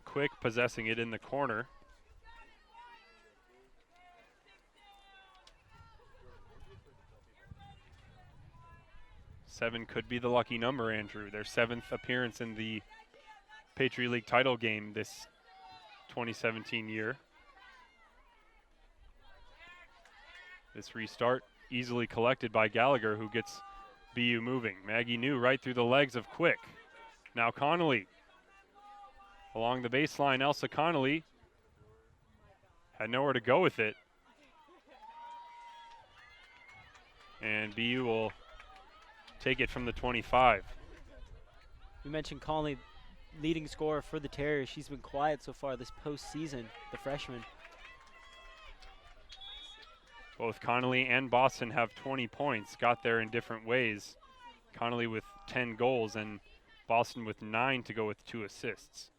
Quick possessing it in the corner. Seven could be the lucky number, Andrew. Their 7th appearance in the Patriot League title game this 2017 year. This restart easily collected by Gallagher, who gets BU moving. Maggie New right through the legs of Quick. Now Connolly. Along the baseline, Elsa Connolly had nowhere to go with it. And BU will take it from the 25.
You mentioned Connolly, leading scorer for the Terriers. She's been quiet so far this postseason, the freshman.
Both Connolly and Boston have 20 points, got there in different ways. Connolly with 10 goals and Boston with 9 to go with 2 assists.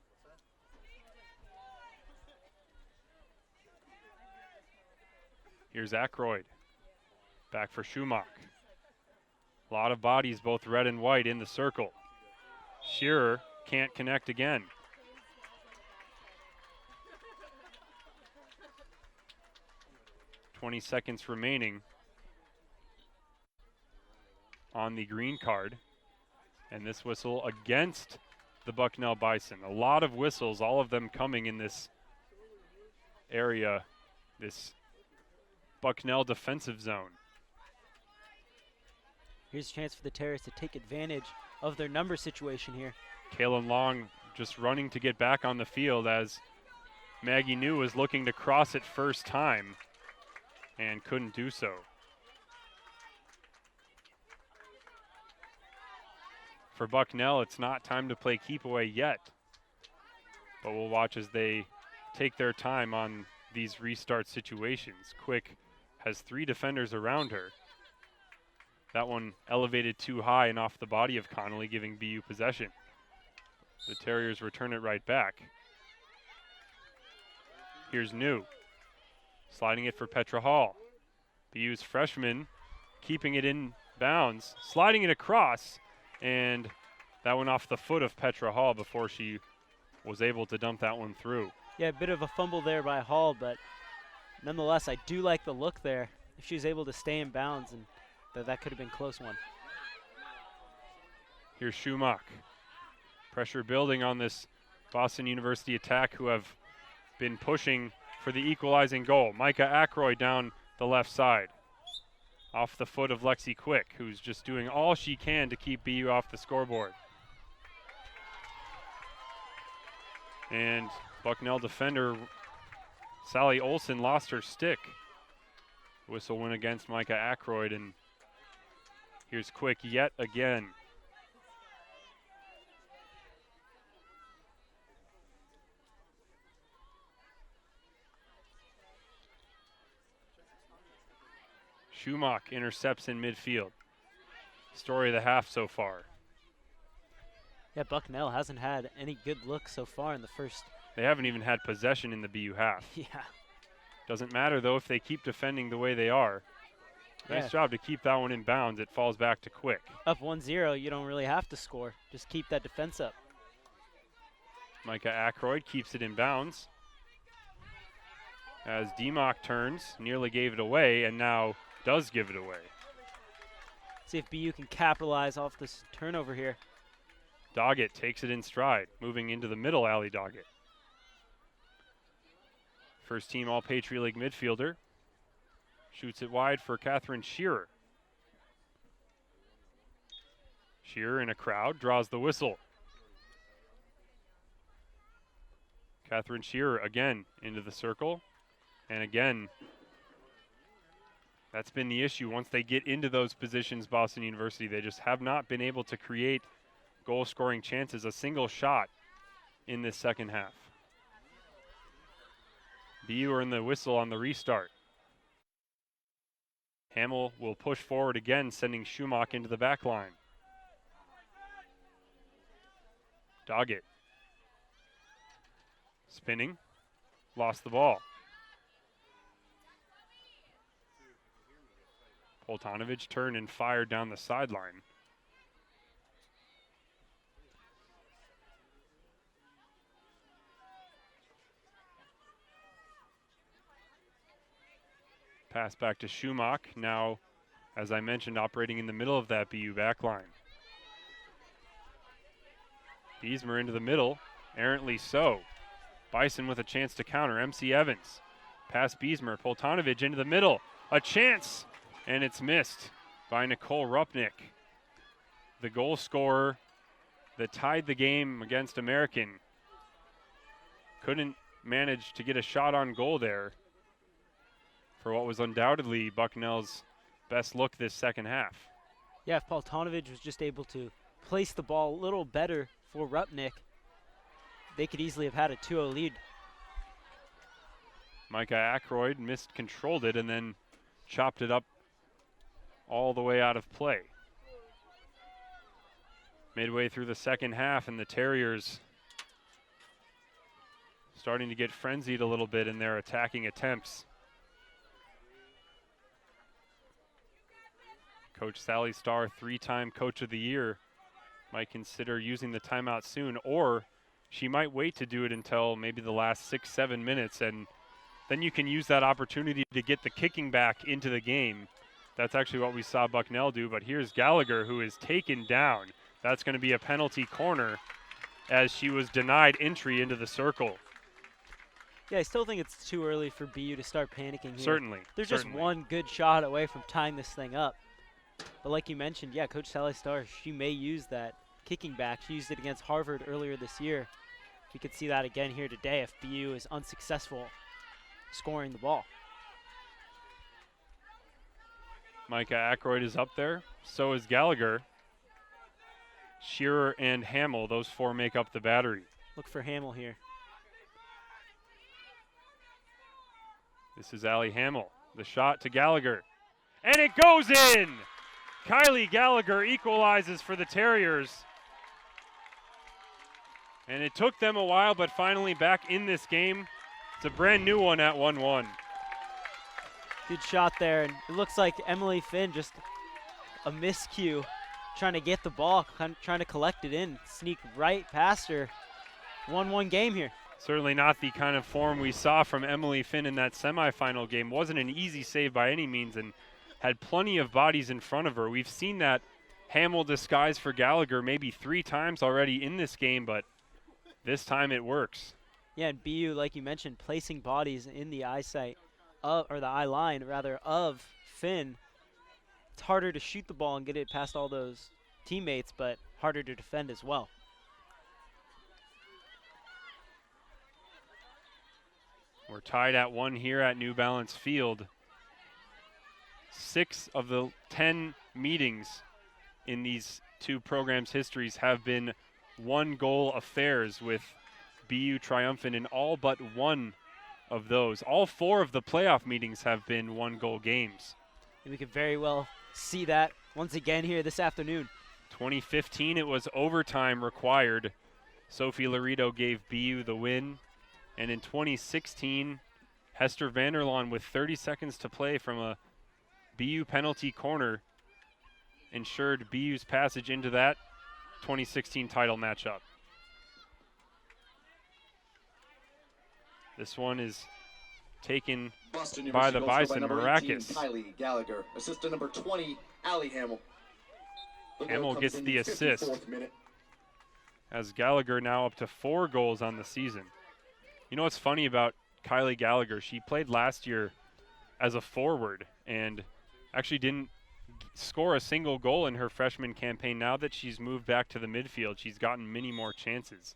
Here's Ackroyd, back for Schumacher. A lot of bodies, both red and white, in the circle. Shearer can't connect again. "20 seconds remaining on the green card. And this whistle against the Bucknell Bison. A lot of whistles, all of them coming in this area, this Bucknell defensive zone.
Here's a chance for the Terriers to take advantage of their number situation here.
Kaylin Long just running to get back on the field as Maggie New was looking to cross it first time and couldn't do so. for Bucknell, it's not time to play keep away yet. But we'll watch as they take their time on these restart situations. Quick has 3 defenders around her. That one elevated too high and off the body of Connolly, giving BU possession. The Terriers return it right back. Here's New. Sliding it for Petra Hall. BU's freshman keeping it in bounds, sliding it across, and that went off the foot of Petra Hall before she was able to dump that one through.
Yeah, a bit of a fumble there by Hall, but nonetheless, I do like the look there. If she's able to stay in bounds, and that could have been a close one.
Here's Schumacher. Pressure building on this Boston University attack, who have been pushing for the equalizing goal. Micah Ackroyd down the left side. Off the foot of Lexi Quick, who's just doing all she can to keep BU off the scoreboard. And Bucknell defender Sally Olson lost her stick. Whistle went against Micah Ackroyd, and here's Quick yet again. Schumacher intercepts in midfield. Story of the half so far.
Yeah, Bucknell hasn't had any good looks so far in the first.
They haven't even had possession in the BU half.
Yeah.
Doesn't matter, though, if they keep defending the way they are. Nice job to keep that one in bounds. It falls back to Quick.
Up 1-0, you don't really have to score. Just keep that defense up.
Micah Ackroyd keeps it in bounds. As Demock turns, nearly gave it away, and now does give it away.
See if BU can capitalize off this turnover here.
Doggett takes it in stride, moving into the middle alley. Doggett. First team All-Patriot League midfielder. Shoots it wide for Catherine Shearer. Shearer in a crowd, draws the whistle. Catherine Shearer again into the circle. And again, that's been the issue. Once they get into those positions, Boston University, they just have not been able to create goal-scoring chances, a single shot in this second half. BU are in the whistle on the restart. Hamill will push forward again, sending Schumacher into the back line. Doggett. Spinning. Lost the ball. Poltanovich turned and fired down the sideline. Pass back to Schumacher, now, as I mentioned, operating in the middle of that BU back line. Beesmer into the middle, errantly so. Bison with a chance to counter. MC Evans, past Beesmer, Poltanovich into the middle, a chance, and it's missed by Nicole Rupnick. The goal scorer that tied the game against American couldn't manage to get a shot on goal there for what was undoubtedly Bucknell's best look this second half.
Yeah, if Poltanovich was just able to place the ball a little better for Rupnick, they could easily have had a 2-0 lead.
Micah Ackroyd controlled it and then chopped it up all the way out of play. Midway through the second half, and the Terriers starting to get frenzied a little bit in their attacking attempts. Coach Sally Starr, 3-time Coach of the Year, might consider using the timeout soon, or she might wait to do it until maybe the last 6-7 minutes, and then you can use that opportunity to get the kicking back into the game. That's actually what we saw Bucknell do, but here's Gallagher, who is taken down. That's going to be a penalty corner as she was denied entry into the circle.
Yeah, I still think it's too early for BU to start panicking here.
Certainly.
They're just one good shot away from tying this thing up. But like you mentioned, yeah, Coach Sally Starr, she may use that kicking back. She used it against Harvard earlier this year. We could see that again here today if BU is unsuccessful scoring the ball.
Micah Ackroyd is up there. So is Gallagher. Shearer and Hamill, those four make up the battery.
Look for Hamill here.
This is Allie Hamill. The shot to Gallagher. And it goes in! Kylie Gallagher equalizes for the Terriers. And it took them a while, but finally back in this game. It's a brand new one at 1-1.
Good shot there, and it looks like Emily Finn just a miscue, trying to get the ball, trying to collect it in, sneak right past her. 1-1 game here.
Certainly not the kind of form we saw from Emily Finn in that semifinal game. Wasn't an easy save by any means and had plenty of bodies in front of her. We've seen that Hamill disguise for Gallagher maybe 3 times already in this game, but this time it works.
Yeah, and BU, like you mentioned, placing bodies in the eyesight, or the eye line, rather, of Finn. It's harder to shoot the ball and get it past all those teammates, but harder to defend as well.
We're tied at 1 here at New Balance Field. 6 of the 10 meetings in these two programs' histories have been 1-goal affairs, with BU triumphant in all but 1 of those. All 4 of the playoff meetings have been 1-goal games.
And we could very well see that once again here this afternoon.
2015, it was overtime required. Sophie Laredo gave BU the win. And in 2016, Hester Vanderlaan, with 30 seconds to play from a BU penalty corner, ensured BU's passage into that 2016 title matchup. This one is taken by the Bison, Maracas.
Kylie Gallagher, assistant number 20, Allie Hamill.
Hamill gets the assist, as Gallagher now up to 4 goals on the season. You know what's funny about Kylie Gallagher? She played last year as a forward and actually didn't score a single goal in her freshman campaign. Now that she's moved back to the midfield, she's gotten many more chances.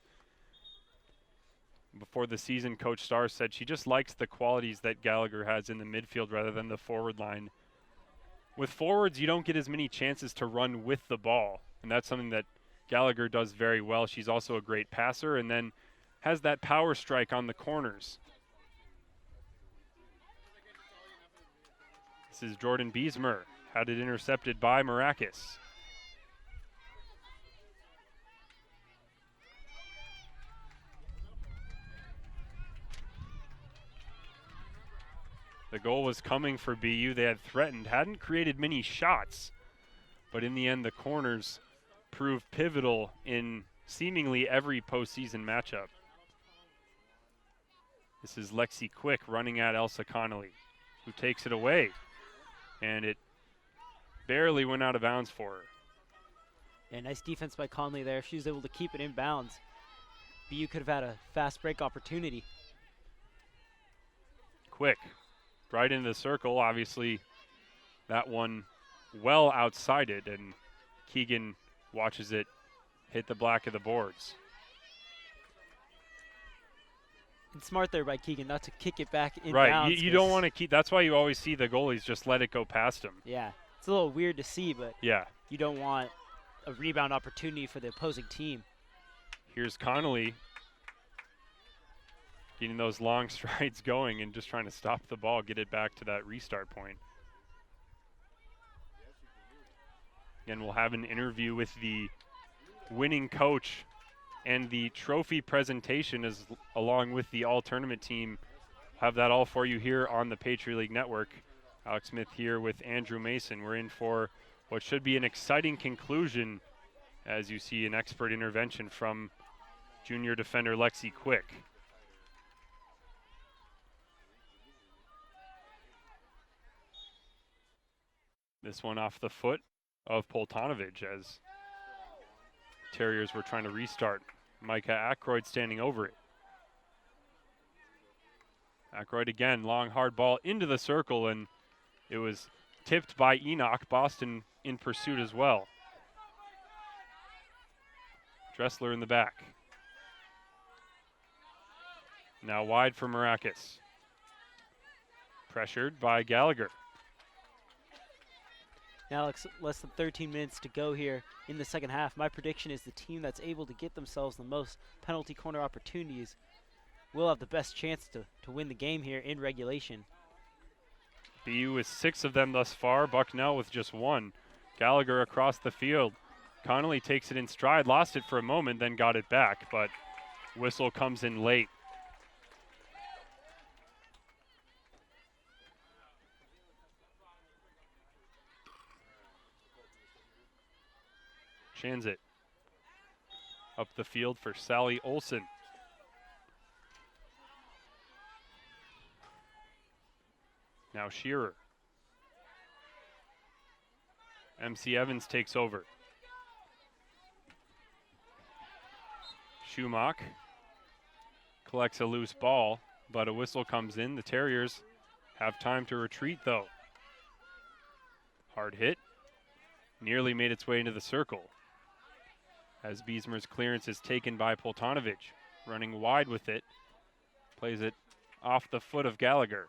Before the season, Coach Starr said she just likes the qualities that Gallagher has in the midfield rather than the forward line. With forwards, you don't get as many chances to run with the ball, and that's something that Gallagher does very well. She's also a great passer, and then has that power strike on the corners. This is Jordan Biesmer, had it intercepted by Maracas. The goal was coming for BU. They had threatened, hadn't created many shots, but in the end the corners proved pivotal in seemingly every postseason matchup. This is Lexi Quick running at Elsa Connolly, who takes it away, and it barely went out of bounds for her.
Yeah, nice defense by Conley there. She was able to keep it in bounds. BU could have had a fast break opportunity.
Quick, right into the circle. Obviously, that one well outside it, and Keegan watches it hit the black of the boards.
And smart there by Keegan not to kick it back in
right,
bounds.
you don't want to keep. That's why you always see the goalies just let it go past them.
Yeah, it's a little weird to see, but
yeah,
you don't want a rebound opportunity for the opposing team.
Here's Connolly getting those long strides going and just trying to stop the ball, get it back to that restart point. Again, we'll have an interview with the winning coach and the trophy presentation along with the all-tournament team. Have that all for you here on the Patriot League Network. Alex Smith here with Andrew Mason. We're in for what should be an exciting conclusion as you see an expert intervention from junior defender Lexi Quick. This one off the foot of Poltanovic as Terriers were trying to restart. Micah Ackroyd standing over it. Ackroyd again, long hard ball into the circle, and it was tipped by Enoch. Boston in pursuit as well. Dressler in the back. Now wide for Maracas. Pressured by Gallagher.
Now, Alex, less than 13 minutes to go here in the second half. My prediction is the team that's able to get themselves the most penalty corner opportunities will have the best chance to win the game here in regulation.
BU with 6 of them thus far, Bucknell with just 1. Gallagher across the field. Connolly takes it in stride, lost it for a moment, then got it back, but whistle comes in late. Chanzit up the field for Sally Olson. Now Shearer. MC Evans takes over. Schumack collects a loose ball, but a whistle comes in. The Terriers have time to retreat though. Hard hit. Nearly made its way into the circle, as Beesmer's clearance is taken by Poltanovic, running wide with it, plays it off the foot of Gallagher.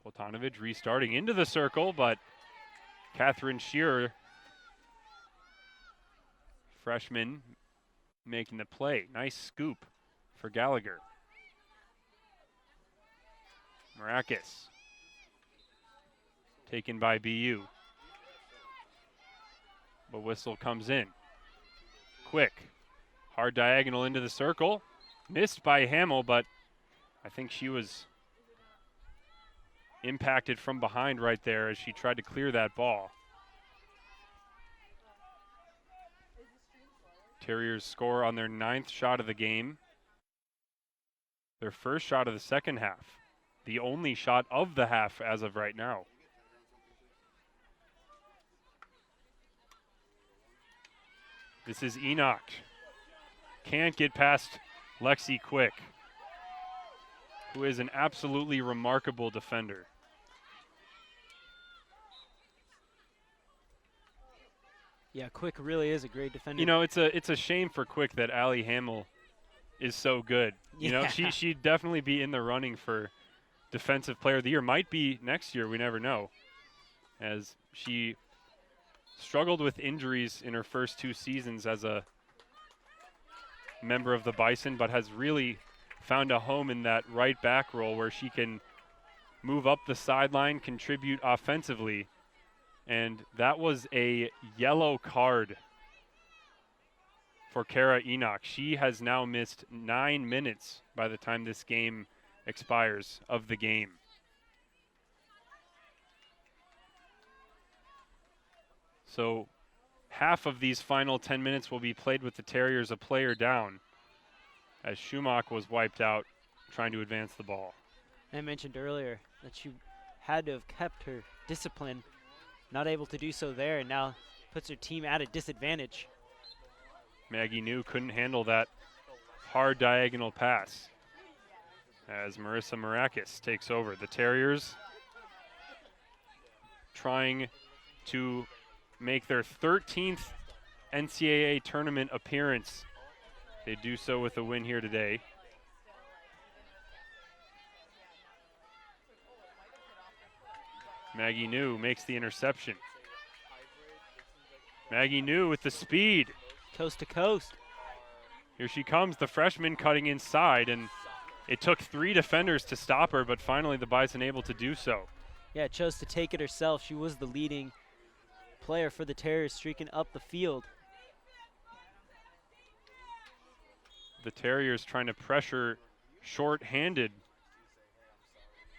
Poltanovic restarting into the circle, but Catherine Shearer, freshman, making the play. Nice scoop for Gallagher. Marakis, taken by BU. But whistle comes in. Quick. Hard diagonal into the circle. Missed by Hamill, but I think she was impacted from behind right there as she tried to clear that ball. Terriers score on their 9th shot of the game. Their first shot of the second half. The only shot of the half as of right now. This is Enoch. Can't get past Lexi Quick, who is an absolutely remarkable defender.
Yeah, Quick really is a great defender.
You know, it's a shame for Quick that Allie Hamill is so good. You know, she'd definitely be in the running for Defensive Player of the Year. Might be next year, we never know, as she struggled with injuries in her first 2 seasons as a member of the Bison, but has really found a home in that right back role where she can move up the sideline, contribute offensively. And that was a yellow card for Kara Enoch. She has now missed 9 minutes by the time this game expires of the game. So half of these final 10 minutes will be played with the Terriers a player down, as Schumack was wiped out trying to advance the ball.
I mentioned earlier that she had to have kept her discipline, not able to do so there, and now puts her team at a disadvantage.
Maggie New couldn't handle that hard diagonal pass as Marissa Marakis takes over. The Terriers trying to make their 13th NCAA tournament appearance. They do so with a win here today. Maggie New makes the interception. Maggie New with the speed.
Coast to coast.
Here she comes, the freshman cutting inside, and it took 3 defenders to stop her, but finally the Bison able to do so.
Yeah, chose to take it herself. She was the leading player for the Terriers, streaking up the field.
The Terriers trying to pressure short-handed,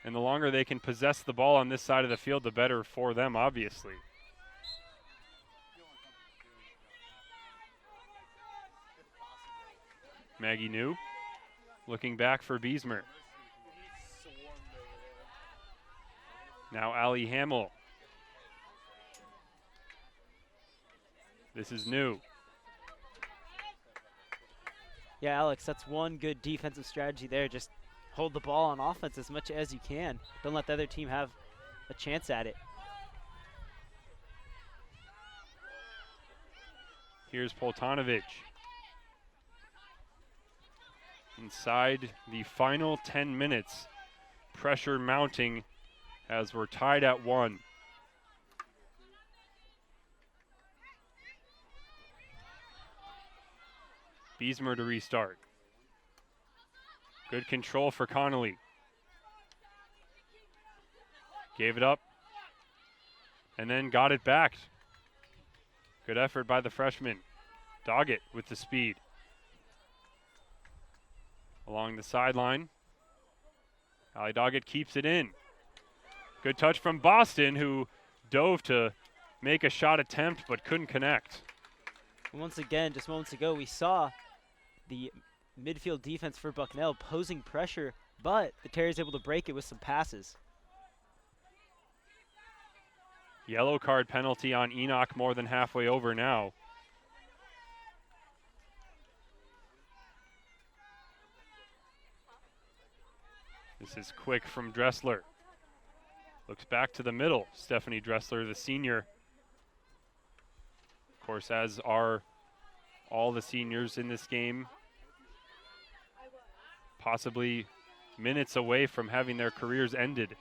and the longer they can possess the ball on this side of the field, the better for them, obviously. Maggie New looking back for Beesmer. Now Allie Hamill. This is New.
Yeah, Alex, that's one good defensive strategy there. Just hold the ball on offense as much as you can. Don't let the other team have a chance at it.
Here's Poltanovic. Inside the final 10 minutes, pressure mounting as we're tied at 1. Beesmer to restart. Good control for Connolly. Gave it up and then got it back. Good effort by the freshman. Doggett with the speed. Along the sideline. Allie Doggett keeps it in. Good touch from Boston, who dove to make a shot attempt but couldn't connect.
Once again, just moments ago, we saw the midfield defense for Bucknell posing pressure, but the Terriers able to break it with some passes.
Yellow card penalty on Enoch more than halfway over now. This is quick from Dressler. Looks back to the middle. Stephanie Dressler, the senior. Of course, as are all the seniors in this game. Possibly minutes away from having their careers ended.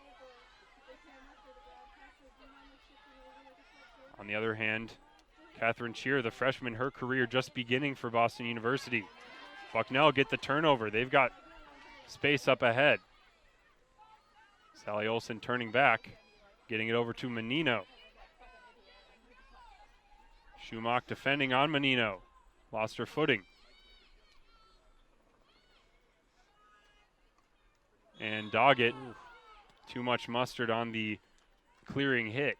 On the other hand, Catherine Shear, the freshman, her career just beginning for Boston University. Bucknell get the turnover. They've got space up ahead. Sally Olsen turning back, getting it over to Menino. Schumacher defending on Menino. Lost her footing. And Doggett, too much mustard on the clearing hit.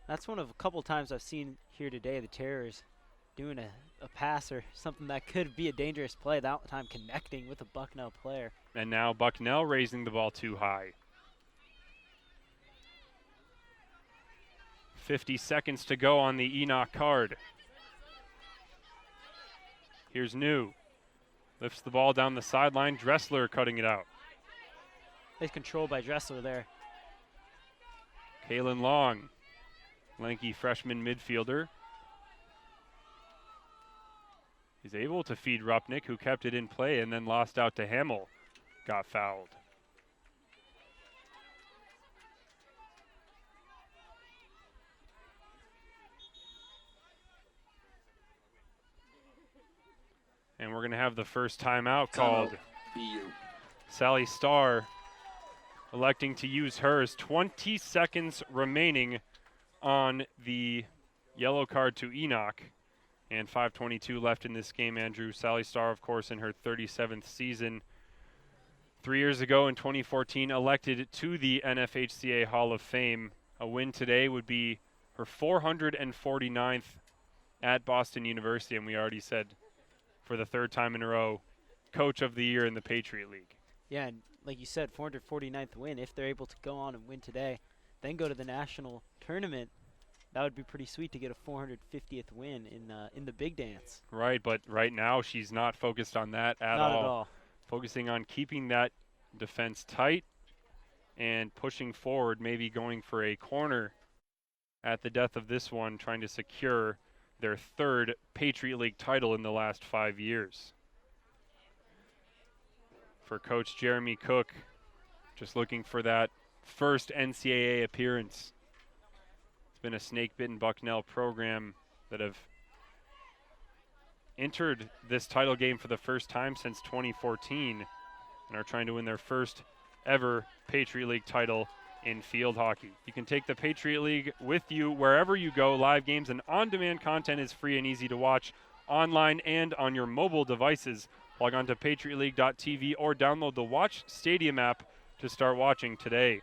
That's one of a couple times I've seen here today, the Terriers doing a pass or something that could be a dangerous play, that time connecting with a Bucknell player.
And now Bucknell raising the ball too high. 50 seconds to go on the Enoch card. Here's New. Lifts the ball down the sideline. Dressler cutting it out.
Nice control by Dressler there.
Kaylin Long, lanky freshman midfielder, is able to feed Rupnick, who kept it in play and then lost out to Hamill. Got fouled. And we're going to have the first timeout called. Sally Starr electing to use hers. 20 seconds remaining on the yellow card to Enoch. And 5:22 left in this game, Andrew. Sally Starr, of course, in her 37th season. 3 years ago in 2014, elected to the NFHCA Hall of Fame. A win today would be her 449th at Boston University, and we already said for the third time in a row, Coach of the Year in the Patriot League.
Yeah, and like you said, 449th win. If they're able to go on and win today, then go to the national tournament, that would be pretty sweet to get a 450th win in the big dance.
Right, but right now she's not focused on that at
Not
all.
at all.
Focusing on keeping that defense tight and pushing forward, maybe going for a corner at the death of this one, trying to secure their third Patriot League title in the last 5 years. For Coach Jeremy Cook, just looking for that first NCAA appearance. It's been a snake-bitten Bucknell program that have entered this title game for the first time since 2014 and are trying to win their first ever Patriot League title in field hockey. You can take the Patriot League with you wherever you go. Live games and on-demand content is free and easy to watch online and on your mobile devices. Log on to patriotleague.tv or download the Watch Stadium app to start watching today.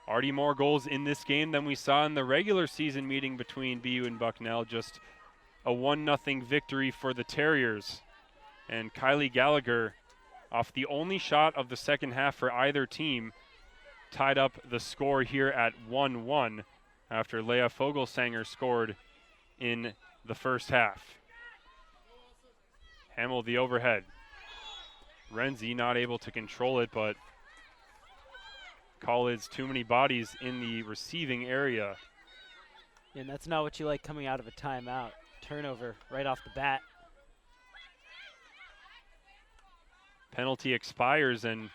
Already more goals in this game than we saw in the regular season meeting between BU and Bucknell. Just a 1-0 victory for the Terriers. And Kylie Gallagher, off the only shot of the second half for either team, tied up the score here at 1-1 after Leah Fogelsanger scored in the first half. Hamill the overhead. Renzi not able to control it, but call is too many bodies in the receiving area.
And that's not what you like coming out of a timeout. Turnover right off the bat.
Penalty expires, and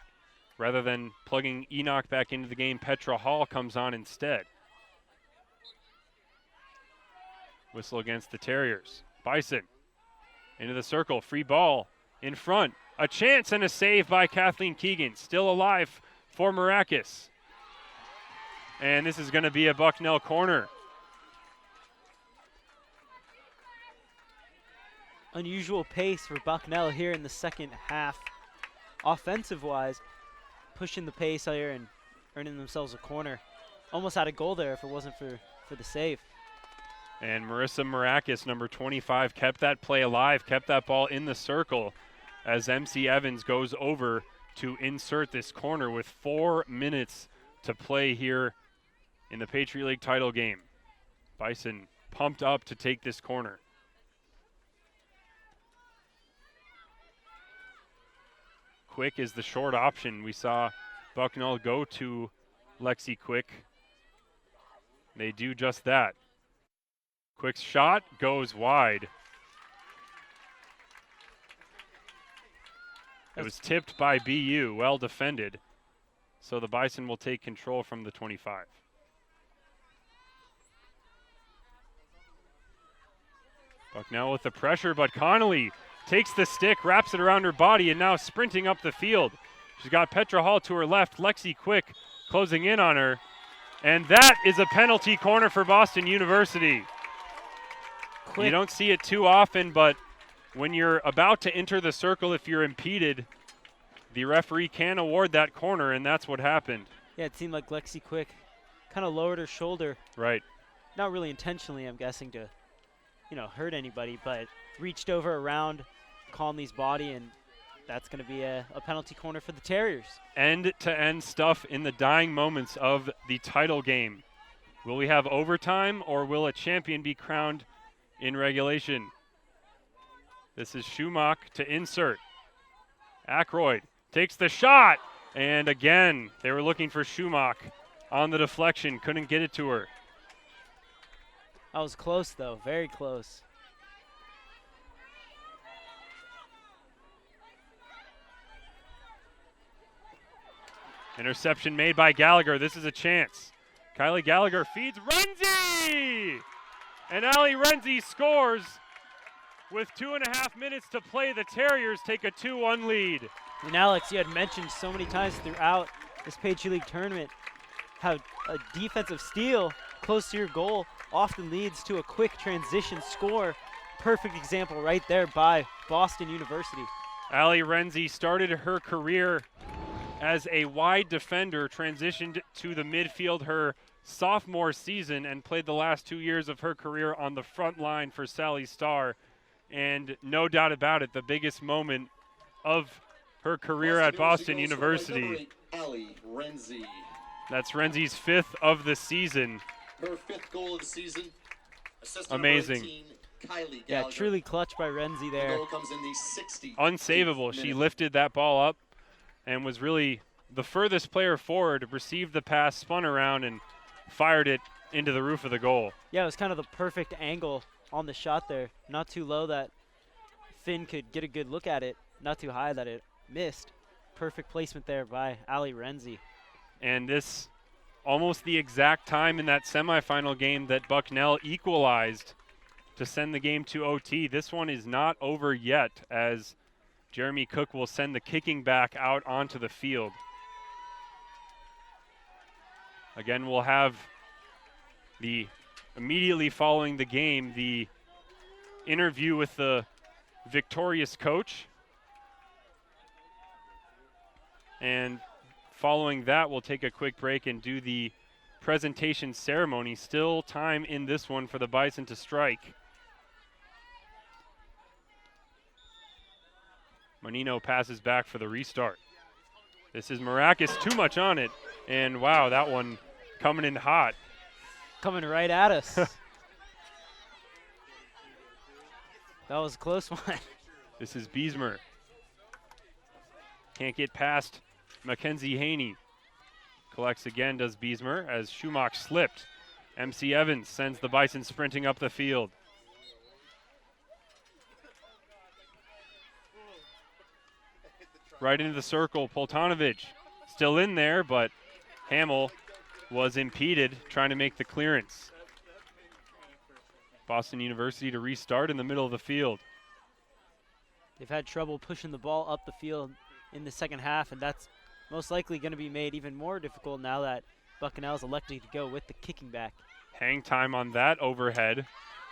Rather than plugging Enoch back into the game, Petra Hall comes on instead. Whistle against the Terriers. Bison into the circle, free ball in front. A chance and a save by Kathleen Keegan. Still alive for Maracas. And this is going to be a Bucknell corner.
Unusual pace for Bucknell here in the second half. Offensive-wise, pushing the pace here and earning themselves a corner. Almost had a goal there if it wasn't for the save.
And Marissa Maracas, number 25, kept that play alive, kept that ball in the circle as MC Evans goes over to insert this corner with 4 minutes to play here in the Patriot League title game. Bison pumped up to take this corner. Quick is the short option. We saw Bucknell go to Lexi Quick. They do just that. Quick's shot goes wide. It was tipped by BU, well defended. So the Bison will take control from the 25. Bucknell with the pressure, but Connolly takes the stick, wraps it around her body, and now sprinting up the field. She's got Petra Hall to her left, Lexi Quick closing in on her. And that is a penalty corner for Boston University.
Quick.
You don't see it too often, but when you're about to enter the circle, if you're impeded, the referee can award that corner, and that's what happened.
Yeah, it seemed like Lexi Quick kind of lowered her shoulder.
Right.
Not really intentionally, I'm guessing, to, hurt anybody, but reached over around Conley's body, and that's going to be a penalty corner for the Terriers.
End-to-end stuff in the dying moments of the title game. Will we have overtime, or will a champion be crowned in regulation? This is Schumach to insert. Ackroyd takes the shot, and again, they were looking for Schumach on the deflection, couldn't get it to her.
That was close, though, very close.
Interception made by Gallagher. This is a chance. Kylie Gallagher feeds Renzi! And Ali Renzi scores with 2.5 minutes to play. The Terriers take a 2-1 lead.
And Alex, you had mentioned so many times throughout this Patriot League tournament how a defensive steal close to your goal often leads to a quick transition score. Perfect example right there by Boston University.
Ali Renzi started her career as a wide defender, transitioned to the midfield her sophomore season, and played the last 2 years of her career on the front line for Sally Starr. And no doubt about it, the biggest moment of her career at Boston University.
Ali Renzi.
That's Renzi's 5th of the season.
Her 5th goal of the season. Assist
Amazing.
Number 18, Kylie
Yeah,
Gallagher.
truly clutch by Renzi
The
there.
goal comes in the 60th
Unsavable. She
minute.
lifted that ball up and was really the furthest player forward, received the pass, spun around, and fired it into the roof of the goal.
Yeah, it was kind of the perfect angle on the shot there. Not too low that Finn could get a good look at it. Not too high that it missed. Perfect placement there by Ali Renzi.
And this almost the exact time in that semifinal game that Bucknell equalized to send the game to OT. This one is not over yet, as Jeremy Cook will send the kicking back out onto the field. Again, we'll have immediately following the game, the interview with the victorious coach. And following that, we'll take a quick break and do the presentation ceremony. Still time in this one for the Bison to strike. Monino passes back for the restart. This is Maracas, too much on it. And wow, that one coming in hot.
Coming right at us. That was a close one.
This is Beesmer. Can't get past Mackenzie Haney. Collects again, does Beesmer, as Schumach slipped. MC Evans sends the Bison sprinting up the field. Right into the circle, Poltanovic still in there, but Hamill was impeded trying to make the clearance. Boston University to restart in the middle of the field.
They've had trouble pushing the ball up the field in the second half, and that's most likely going to be made even more difficult now that Bucknell is electing to go with the kicking back.
Hang time on that overhead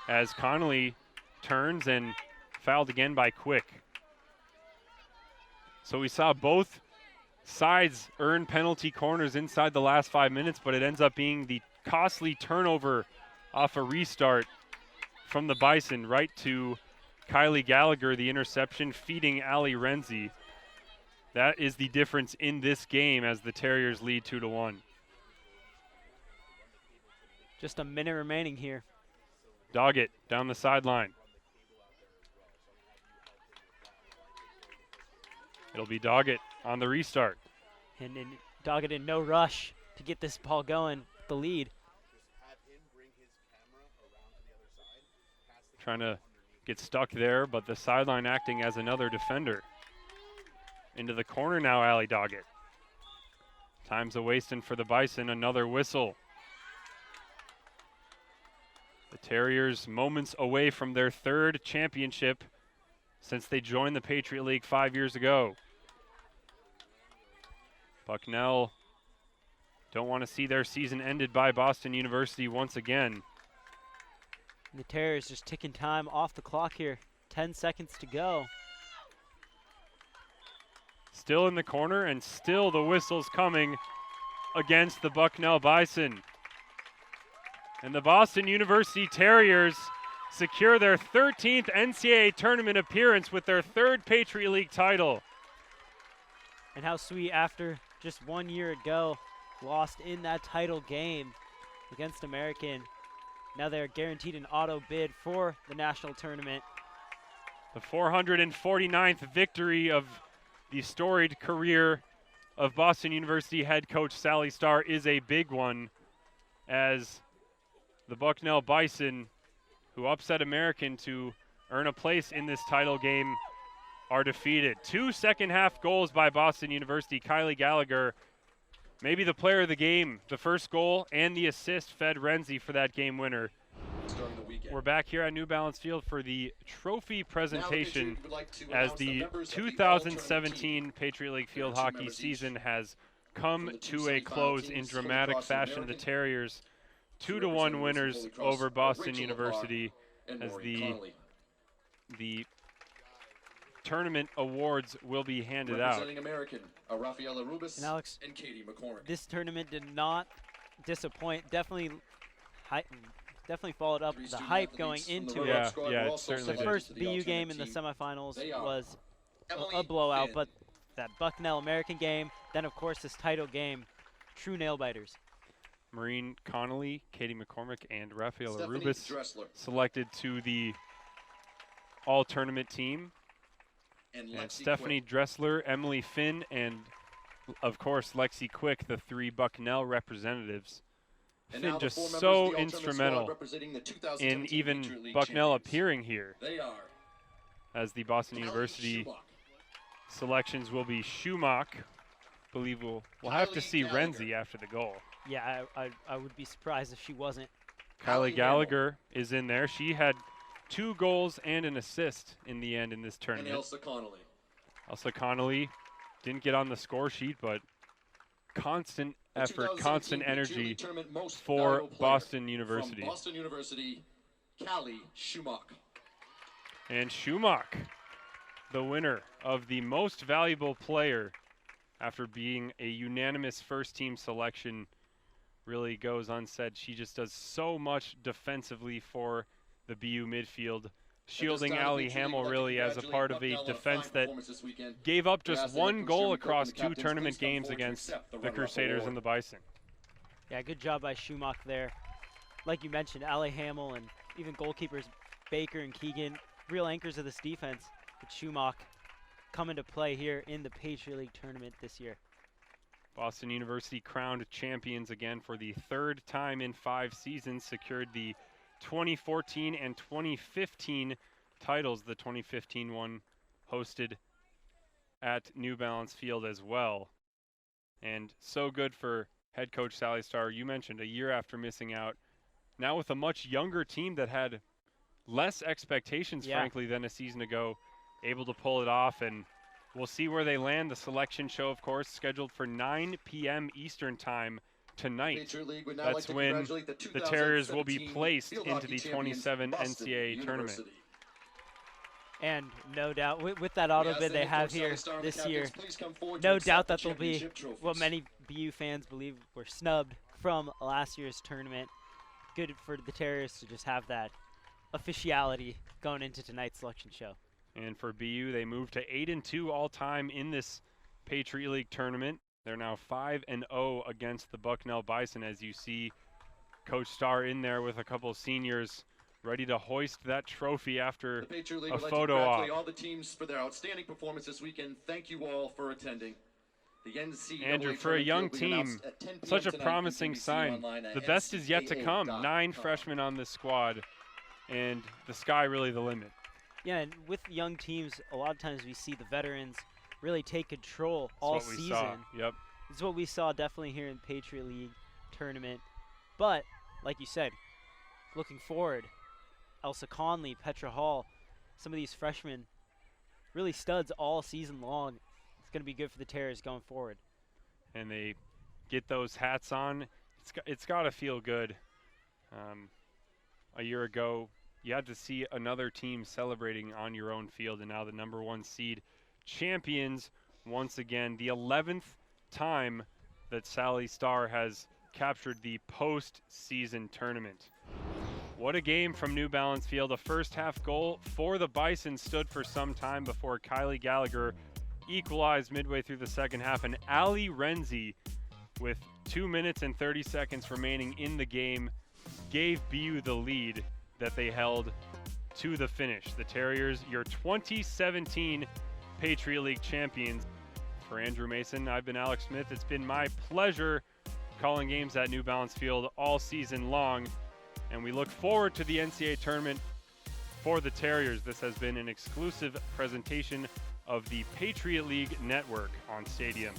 as Connolly turns and fouled again by Quick. So we saw both sides earn penalty corners inside the last 5 minutes, but it ends up being the costly turnover off a restart from the Bison right to Kylie Gallagher, the interception, feeding Ali Renzi. That is the difference in this game as the Terriers lead 2-1.
Just a minute remaining here.
Doggett down the sideline. It'll be Doggett on the restart.
And Doggett in no rush to get this ball going, the lead.
Trying to get stuck there, but the sideline acting as another defender. Into the corner now, Allie Doggett. Time's a-wasting for the Bison, another whistle. The Terriers moments away from their third championship since they joined the Patriot League 5 years ago. Bucknell don't want to see their season ended by Boston University once again.
And the Terriers just ticking time off the clock here. 10 seconds to go.
Still in the corner, and still the whistle's coming against the Bucknell Bison. And the Boston University Terriers secure their 13th NCAA tournament appearance with their third Patriot League title.
And how sweet, after just 1 year ago, lost in that title game against American. Now they're guaranteed an auto bid for the national tournament.
The 449th victory of the storied career of Boston University head coach Sally Starr is a big one, as the Bucknell Bison, who upset American to earn a place in this title game, are defeated. 2 second-half goals by Boston University. Kylie Gallagher, maybe the player of the game. The first goal and the assist fed Renzi for that game winner. We're back here at New Balance Field for the trophy presentation as the 2017 Patriot League field hockey season has come to a close in dramatic fashion. The Terriers 2-1 winners over Boston University as the tournament awards will be handed out.
And Alex, this tournament did not disappoint. Definitely followed up the hype going into it.
Yeah, it certainly
The first BU game in the semifinals was a blowout, but that Bucknell American game, then of course this title game, true nail biters.
Maureen Connolly, Katie McCormick, and Rafaela Rubis selected to the all-tournament team. And Stephanie Dressler, Emily Finn, and of course Lexi Quick, the three Bucknell representatives. Finn just so instrumental in even Bucknell appearing here, as the Boston University selections will be Schumack. Believe we'll have to see Renzi after the goal.
Yeah, I would be surprised if she wasn't.
Kylie Gallagher is in there. She had 2 goals and an assist in the end in this tournament.
And
Elsa Connolly didn't get on the score sheet, but constant effort, constant energy for Boston University.
Boston University, Callie Schumack.
And Schumack, the winner of the most valuable player after being a unanimous first-team selection, really goes unsaid. She just does so much defensively for the BU midfield, shielding Allie Hamill really as a part of a defense that gave up just 1 goal across 2 tournament games against the Crusaders and the Bison.
Yeah, good job by Schumack there. Like you mentioned, Allie Hamill and even goalkeepers Baker and Keegan, real anchors of this defense. But Schumack come into play here in the Patriot League tournament this year.
Boston University crowned champions again for the 3rd time in 5 seasons, secured the 2014 and 2015 titles. The 2015 one hosted at New Balance Field as well. And so good for head coach Sally Starr. You mentioned a year after missing out. Now with a much younger team that had less expectations, frankly, than a season ago, able to pull it off. And we'll see where they land. The selection show, of course, scheduled for 9 p.m. Eastern time tonight. That's when the Terriers will be placed into the 27 NCAA tournament.
And no doubt, with that auto bid they have here this year, no doubt that they'll be what many BU fans believe were snubbed from last year's tournament. Good for the Terriers to just have that officiality going into tonight's selection show.
And for BU, they moved to 8-2 all-time in this Patriot League tournament. They're now 5-0 against the Bucknell Bison, as you see Coach Starr in there with a couple of seniors ready to hoist that trophy after a photo op.
All the teams for their outstanding performance this weekend. Thank you all for attending. The NCAA
Andrew, for a young team, such a promising sign. The best is yet to come. 9 freshmen on this squad, and the sky really the limit.
Yeah, and with young teams, a lot of times we see the veterans really take control all season.
Yep.
This is what we saw definitely here in Patriot League tournament. But, like you said, looking forward, Elsa Conley, Petra Hall, some of these freshmen, really studs all season long. It's going to be good for the Terriers going forward.
And they get those hats on. It's got to feel good. A year ago, you had to see another team celebrating on your own field, and now the #1 seed champions once again. The 11th time that Sally Starr has captured the postseason tournament. What a game from New Balance Field. A first half goal for the Bison stood for some time before Kylie Gallagher equalized midway through the second half, and Ali Renzi, with 2 minutes and 30 seconds remaining in the game, gave BU the lead that they held to the finish. The Terriers, your 2017 Patriot League champions. For Andrew Mason, I've been Alex Smith. It's been my pleasure calling games at New Balance Field all season long, and we look forward to the NCAA tournament for the Terriers. This has been an exclusive presentation of the Patriot League Network on Stadium.